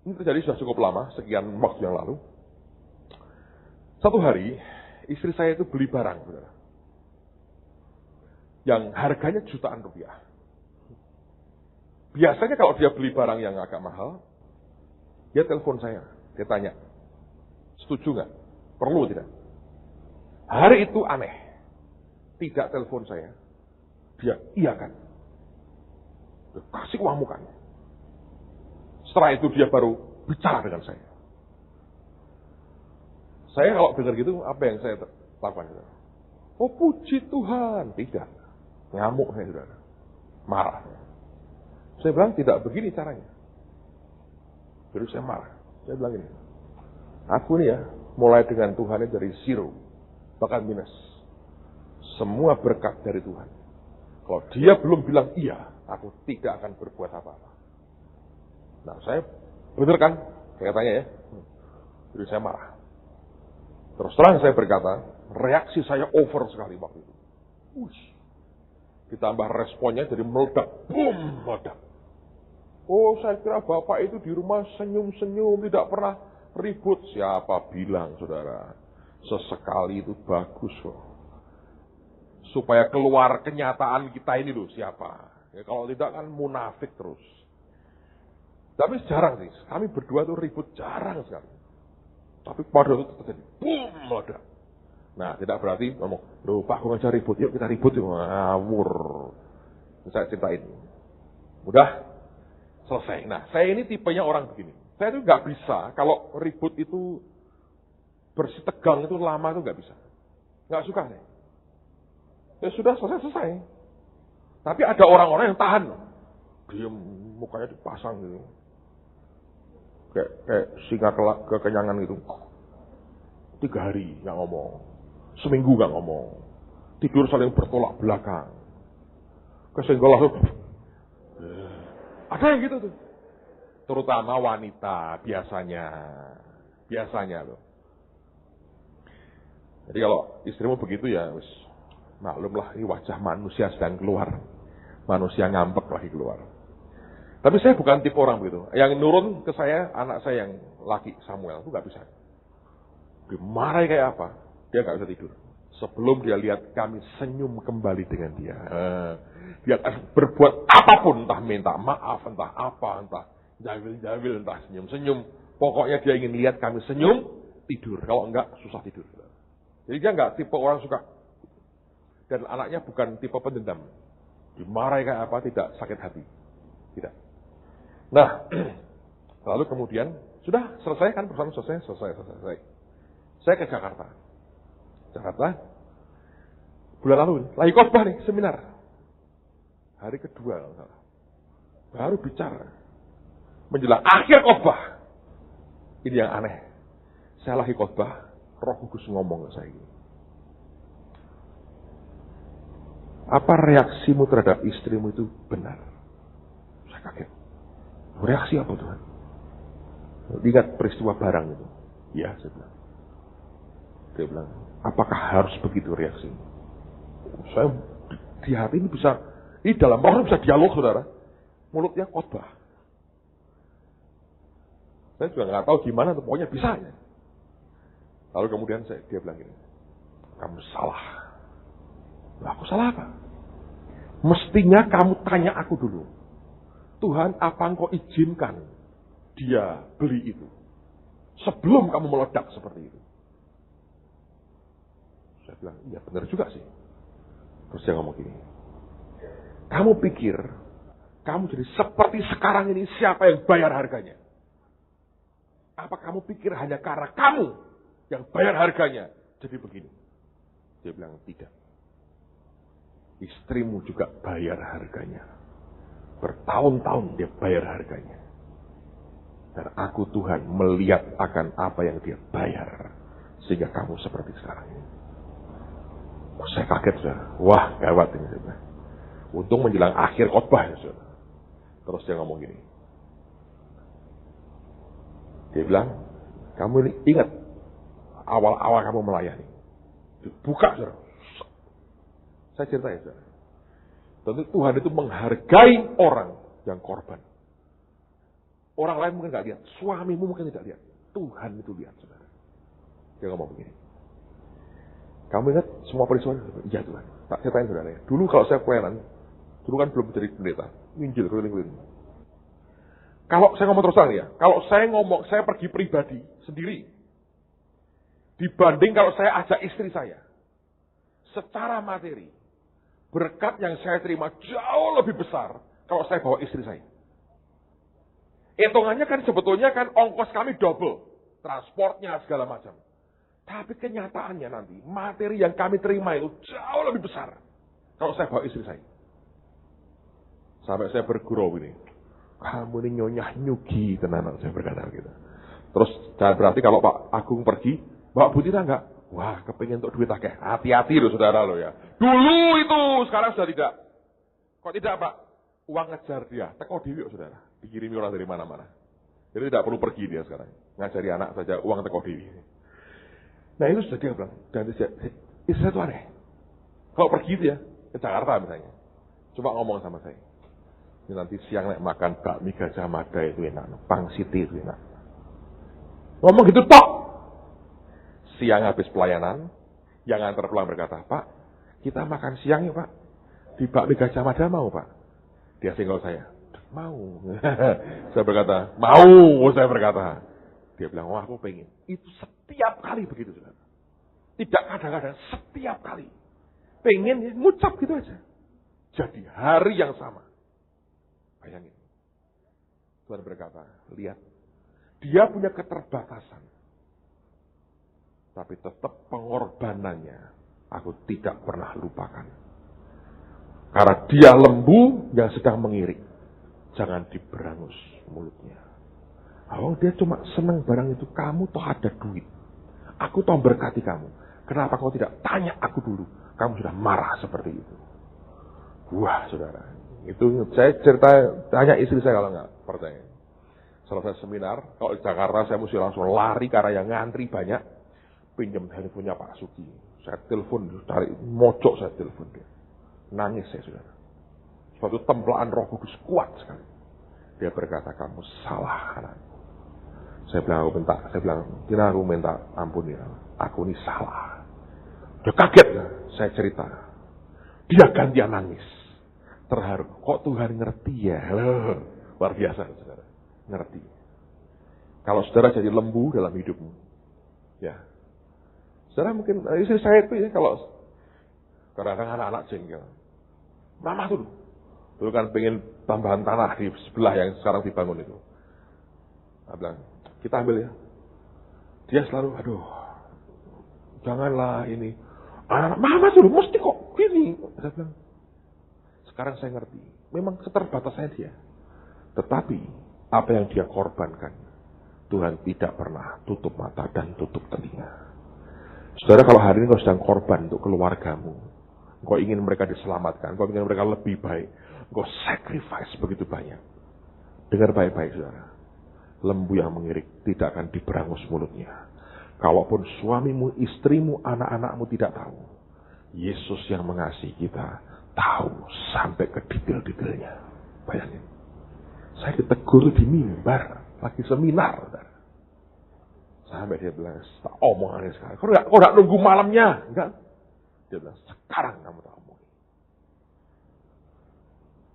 Ini terjadi sudah cukup lama, sekian waktu yang lalu. Satu hari, istri saya itu beli barang, saudara, yang harganya jutaan rupiah. Biasanya kalau dia beli barang yang agak mahal, dia telepon saya, dia tanya, setuju nggak? Perlu tidak? Hari itu aneh, tidak telepon saya, dia iyakan, dia kasih uang mukanya. Setelah itu dia baru bicara dengan saya. Saya kalau dengar gitu, apa yang saya lakukan? Oh puji Tuhan. Tidak. Ngamuk saya, saudara. Marah. Saya bilang tidak begini caranya. Jadi saya marah. Saya bilang ini. Aku nih ya, mulai dengan Tuhan dari zero. Bahkan minus. Semua berkat dari Tuhan. Kalau dia belum bilang iya, aku tidak akan berbuat apa-apa. Nah saya, bener kan? Saya tanya ya. Jadi saya marah. Terus terang saya berkata, reaksi saya over sekali waktu itu. Ditambah responnya jadi meledak. Boom, meledak. Oh saya kira bapak itu di rumah senyum-senyum, tidak pernah ribut. Siapa bilang saudara? Sesekali itu bagus kok. Supaya keluar kenyataan kita ini loh siapa. Ya, kalau tidak kan munafik terus. Tapi jarang sih, kami berdua tuh ribut jarang sekali. Tapi pada itu terjadi, boom, meledak. Nah, tidak berarti ngomong, loh Pak, aku ngajak ribut, yuk kita ribut, yuk. Ngawur. Saya ceritain. Udah, selesai. Nah, saya ini tipenya orang begini. Saya tuh nggak bisa, kalau ribut itu bersih tegang itu lama itu nggak bisa. Nggak suka saya. Ya sudah, selesai. Tapi ada orang-orang yang tahan. Diam, mukanya dipasang gitu. Kayak singa kekenyangan gitu. 3 hari nggak ngomong. Seminggu nggak ngomong. Tidur saling bertolak belakang. Kesenggol langsung. Ada yang gitu tuh. Terutama wanita biasanya. Biasanya loh. Jadi kalau istrimu begitu ya, wis maklumlah ini wajah manusia sedang keluar. Manusia ngambek lagi keluar. Tapi saya bukan tipe orang begitu. Yang nurun ke saya, anak saya yang laki Samuel, itu gak bisa. Dimarahi kayak apa, dia gak bisa tidur. Sebelum dia lihat kami senyum kembali dengan dia. Dia akan berbuat apapun, entah minta maaf, entah apa, entah jawil-jawil, entah senyum-senyum. Pokoknya dia ingin lihat kami senyum, tidur. Kalau enggak, susah tidur. Jadi dia gak tipe orang suka. Dan anaknya bukan tipe pendendam. Dimarahi kayak apa, tidak sakit hati. Tidak. Nah, lalu kemudian, sudah selesai kan perusahaan selesai. Saya ke Jakarta. Bulan lalu, lagi khotbah nih, seminar. Hari kedua, baru bicara. Menjelang akhir khotbah. Ini yang aneh. Saya lagi khotbah, Roh Kudus ngomong ke saya gini. Apa reaksimu terhadap istrimu itu benar? Saya kaget. Reaksi apa Tuhan? Ingat peristiwa barang itu. Ya, saya bilang. Dia bilang, apakah harus begitu reaksi? Saya di hati ini bisa, ini dalam orang bisa dialog saudara. Mulutnya khotbah. Saya juga nggak tahu gimana, pokoknya bisa. Lalu kemudian dia bilang gini, kamu salah. Lah, aku salah apa? Mestinya kamu tanya aku dulu. Tuhan, apa engkau izinkan dia beli itu? Sebelum kamu meledak seperti itu. Saya bilang, iya benar juga sih. Terus dia ngomong gini, kamu pikir, kamu jadi seperti sekarang ini siapa yang bayar harganya? Apa kamu pikir hanya karena kamu yang bayar harganya jadi begini? Dia bilang, tidak. Istrimu juga bayar harganya. Bertahun-tahun dia bayar harganya. Dan aku Tuhan melihat akan apa yang dia bayar. Sehingga kamu seperti sekarang ini. Saya kaget, saudara. Wah, gawat ini, saudara. Untung menjelang akhir khotbah, saudara. Terus dia ngomong gini. Dia bilang, kamu ini ingat awal-awal kamu melayani. Dibuka, saudara. Saya ceritain, saudara. Tentu Tuhan itu menghargai orang yang korban. Orang lain mungkin gak lihat. Suamimu mungkin tidak lihat. Tuhan itu lihat, saudara. Dia ngomong begini. Kamu ingat semua peristiwa? Iya, Tuhan. Tak ceritain, saudara. Dulu kalau saya pelayanan, dulu kan belum jadi pendeta. Nginjil keliling-keliling. Kalau saya ngomong terus terang ya. Kalau saya pergi pribadi, sendiri. Dibanding kalau saya ajak istri saya. Secara materi. Berkat yang saya terima jauh lebih besar. Kalau saya bawa istri saya. Hitungannya kan sebetulnya kan ongkos kami double. Transportnya segala macam. Tapi kenyataannya nanti, materi yang kami terima itu jauh lebih besar. Kalau saya bawa istri saya. Sampai saya bergurau ini. Kamu ini nyonyah nyugi tenanan, saya berkata gitu. Terus berarti kalau Pak Agung pergi, Mbak Bu Tita enggak? Wah, kepingin untuk duit akeh. Hati-hati loh saudara lo ya. Dulu itu, sekarang sudah tidak. Kok tidak Pak? Uang ngejar dia, teko dewi saudara. Dikirimi orang dari mana-mana. Jadi tidak perlu pergi dia sekarang. Ngajari anak saja, uang teko dewi. Nah itu sudah dia bilang. Dan istri saya itu aneh. Kalau pergi dia, ke Jakarta misalnya. Coba ngomong sama saya. Ini nanti siang naik makan bakmi Gajah Mada itu enak. Pang Siti itu enak. Ngomong gitu tok. Siang habis pelayanan, yang antar pulang berkata, Pak, kita makan siang ya Pak. Di bakmi Gajah Mada mau Pak? Dia singgol saya. Mau. Saya berkata, mau. Saya berkata. Dia bilang, wah aku pengen. Itu setiap kali begitu. Saudara. Tidak kadang-kadang, setiap kali. Pengen ya, ngucap gitu aja. Jadi hari yang sama. Bayangin. Tuhan berkata, lihat. Dia punya keterbatasan. Tapi tetap pengorbanannya aku tidak pernah lupakan. Karena dia lembu yang sedang mengirik. Jangan diberangus mulutnya. Oh, dia cuma senang barang itu. Kamu toh ada duit. Aku toh berkati kamu. Kenapa kau tidak tanya aku dulu? Kamu sudah marah seperti itu. Wah, saudara. Itu saya cerita, tanya istri saya kalau nggak percaya. Selesai seminar, kalau di Jakarta saya mesti langsung lari karena yang ngantri banyak. Pinjam handphonenya Pak Sugi. Saya telepon, cari mojok saya telepon dia. Nangis saya, saudara. Suatu templaan Roh Kudus kuat sekali. Dia berkata, kamu salah anakku. Saya bilang, aku minta ampun ya. Aku ini salah. Dia kaget, saya cerita. Dia gantian nangis. Terharu. Kok Tuhan ngerti ya? Luar biasa, saudara. Ngerti. Kalau saudara jadi lembu dalam hidupmu. Ya. Saudara mungkin, istri saya itu ya, kalau kadang-kadang anak-anak jengkel. Mama tuh. Dulu kan pengen tambahan tanah di sebelah yang sekarang dibangun itu. Saya bilang, kita ambil ya. Dia selalu, aduh, janganlah ini. Anak-anak, mama suruh, mesti kok gini. Saya bilang, sekarang saya ngerti. Memang keterbatasannya dia. Tetapi, apa yang dia korbankan, Tuhan tidak pernah tutup mata dan tutup telinga. Saudara, kalau hari ini kau sedang korban untuk keluargamu, kau ingin mereka diselamatkan, kau ingin mereka lebih baik, kau sacrifice begitu banyak. Dengar baik-baik, saudara. Lembu yang mengirik tidak akan diberangus mulutnya. Kalaupun suamimu, istrimu, anak-anakmu tidak tahu, Yesus yang mengasihi kita tahu sampai ke detail-detailnya. Bayangin. Saya ditegur di mimbar, lagi seminar. Saudara. Sampai dia bilang, tak omongannya sekarang. Kau nggak nunggu malamnya? Enggak. Dia bilang, sekarang kamu tak omongin.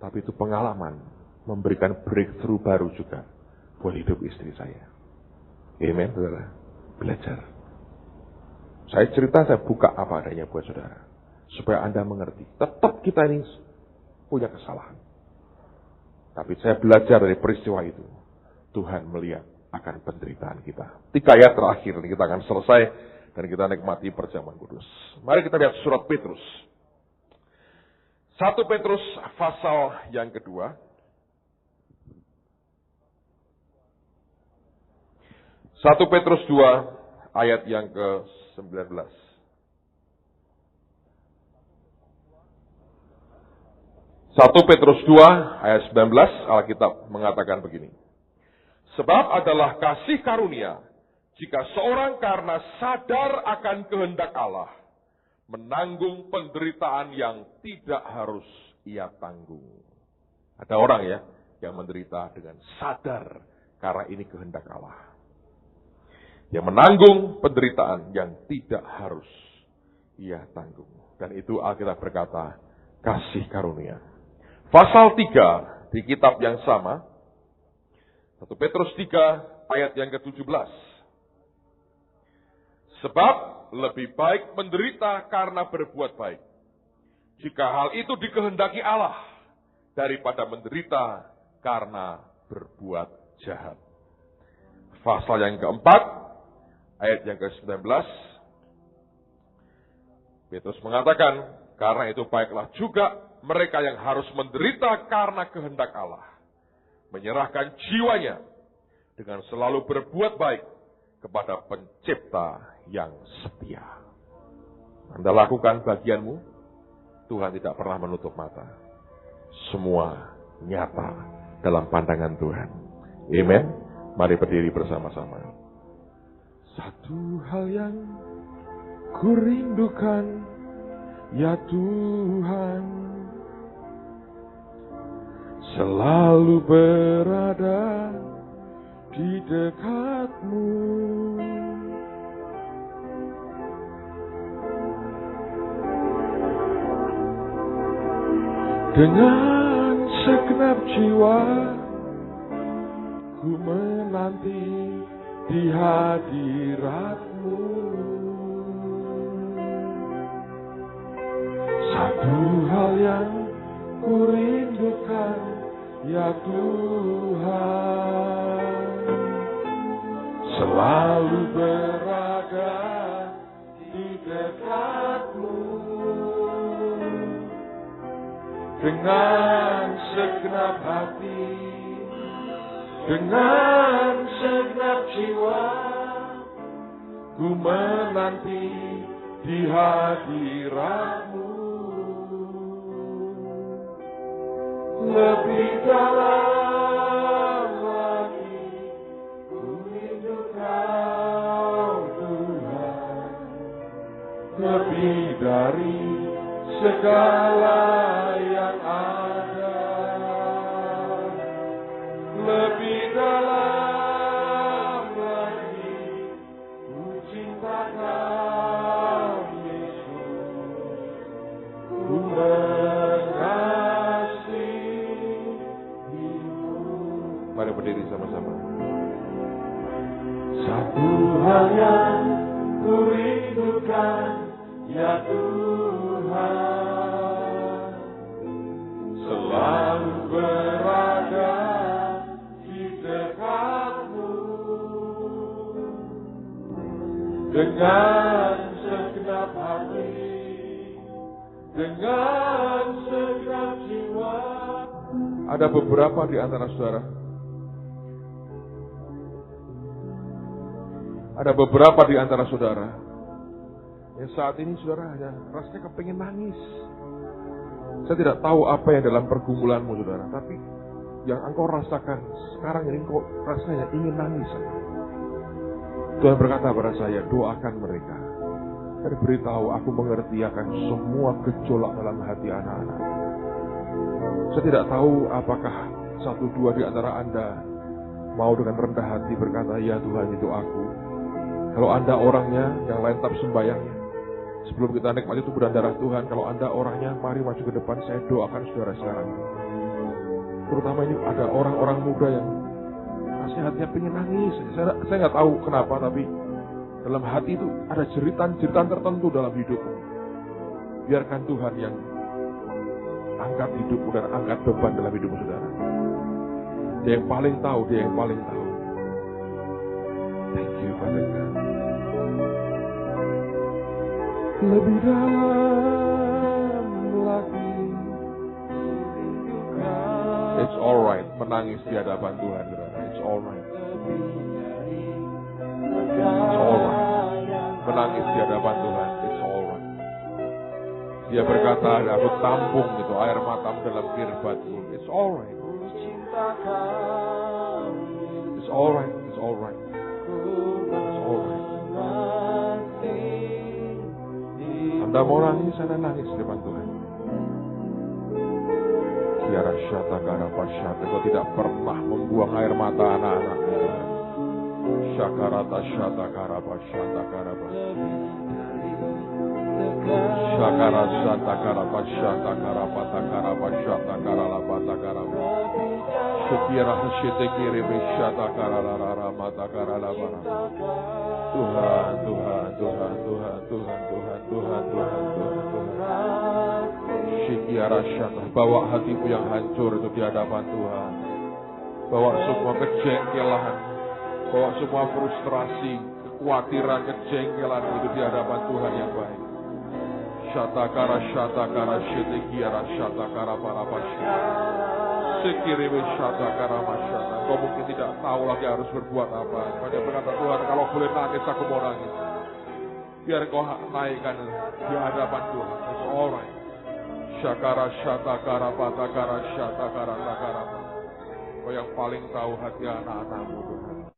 Tapi itu pengalaman memberikan breakthrough baru juga buat hidup istri saya. Amen, saudara. Belajar. Saya cerita, saya buka apa adanya buat saudara. Supaya Anda mengerti. Tetap kita ini punya kesalahan. Tapi saya belajar dari peristiwa itu. Tuhan melihat akan penderitaan kita. 3 ayat terakhir ini kita akan selesai. Dan kita nikmati perjamuan kudus. Mari kita lihat surat Petrus. 1 Petrus pasal yang kedua. 1 Petrus 2 ayat yang ke-19. 1 Petrus 2 ayat 19 Alkitab mengatakan begini. Sebab adalah kasih karunia jika seorang karena sadar akan kehendak Allah menanggung penderitaan yang tidak harus ia tanggung. Ada orang ya yang menderita dengan sadar karena ini kehendak Allah. Yang menanggung penderitaan yang tidak harus ia tanggung. Dan itu Alkitab berkata kasih karunia. Pasal 3 di kitab yang sama, 1 Petrus 3 ayat yang ke-17. Sebab lebih baik menderita karena berbuat baik, jika hal itu dikehendaki Allah, daripada menderita karena berbuat jahat. Pasal yang keempat, ayat yang ke-19, Petrus mengatakan, karena itu baiklah juga mereka yang harus menderita karena kehendak Allah, menyerahkan jiwanya dengan selalu berbuat baik kepada Pencipta yang setia. Anda lakukan bagianmu, Tuhan tidak pernah menutup mata. Semua nyata dalam pandangan Tuhan. Amen. Mari berdiri bersama-sama. Satu hal yang kurindukan, ya Tuhan, selalu berada di dekatmu. Dengan segenap jiwa ku menanti di hadiratmu. Satu hal yang ku rindukan, ya Tuhan, selalu berada di dekatmu. Dengan segenap hati, dengan segenap jiwa, ku menanti di hadiratmu. Lebih dalam lagi, ku rindu Kau Tuhan, lebih dari segala yang ada, lebih dalam lagi, ku cinta Kau Yesus, ku mengasihimu. Mari berdiri sama-sama. Satu hal yang ku rindukan, ya Tuhan, selalu berada di dekatmu. Dengan segenap hati, dengan segenap jiwa. Ada beberapa di antara saudara, ada beberapa di antara saudara yang saat ini saudara hanya rasanya kepingin nangis. Saya tidak tahu apa yang dalam pergumulanmu saudara, tapi yang engkau rasakan sekarang ini engkau rasanya ingin nangis. Tuhan berkata kepada saya, doakan mereka. Dan beritahu, aku mengerti akan semua gejolak dalam hati anak-anak. Saya tidak tahu apakah 1-2 di antara Anda mau dengan rendah hati berkata, ya Tuhan itu aku. Kalau Anda orangnya, yang lain tetap sembahyangnya. Sebelum kita nikmati tubuh dan darah Tuhan, kalau Anda orangnya, mari maju ke depan, saya doakan saudara sekarang. Terutama ini ada orang-orang muda yang nasihatnya pengen nangis. Saya nggak tahu kenapa, tapi dalam hati itu ada jeritan-jeritan tertentu dalam hidupmu. Biarkan Tuhan yang angkat hidupmu dan angkat beban dalam hidupmu, saudara. Dia yang paling tahu, dia yang paling tahu. Thank you, Father God. Lebih dalam lagi. It's alright menangis di hadapan Tuhan, saudara. It's alright. It's alright. Menangis di hadapan Tuhan. It's alright. Dia berkata, aku tampung itu air matamu dalam kirbatmu. It's alright. It's alright. It's alright. It's alright. Anda mau nangis, Anda nangis di depan Tuhan. Kiara syata kara pasyata, kau tidak pernah membuang air mata anak-anakmu. Syakarata syata kara pasyata kara pasyata. Syakara syata kara pasyata kara pata kara pasyata kara lapata kara. Syukira hasyete kiri bisyata kara larara mata kara labara. Tuhan, Tuhan, Tuhan, Tuhan, Tuhan, Tuhan, Tuhan, Tuhan, Tuhan, Tuhan. Syikiara syata, bawa hatimu yang hancur itu di hadapan Tuhan. Bawa semua kejengkelan, bawa semua frustrasi, kekhawatiran, kejengkelan itu di hadapan Tuhan yang baik. Syatakara, syatakara, syetikiara, syatakara, parapasya. Sekiriwe syatakara, masyata. Kau mungkin tidak tahu lagi harus berbuat apa. Hanya berkata, Tuhan, kalau boleh nangis, aku mau nangis. Biar kau naikkan di hadapan Tuhan. It's alright. Syakara, syatakara, patakara, syatakara, takara. Kau yang paling tahu hati anak-anakmu, Tuhan.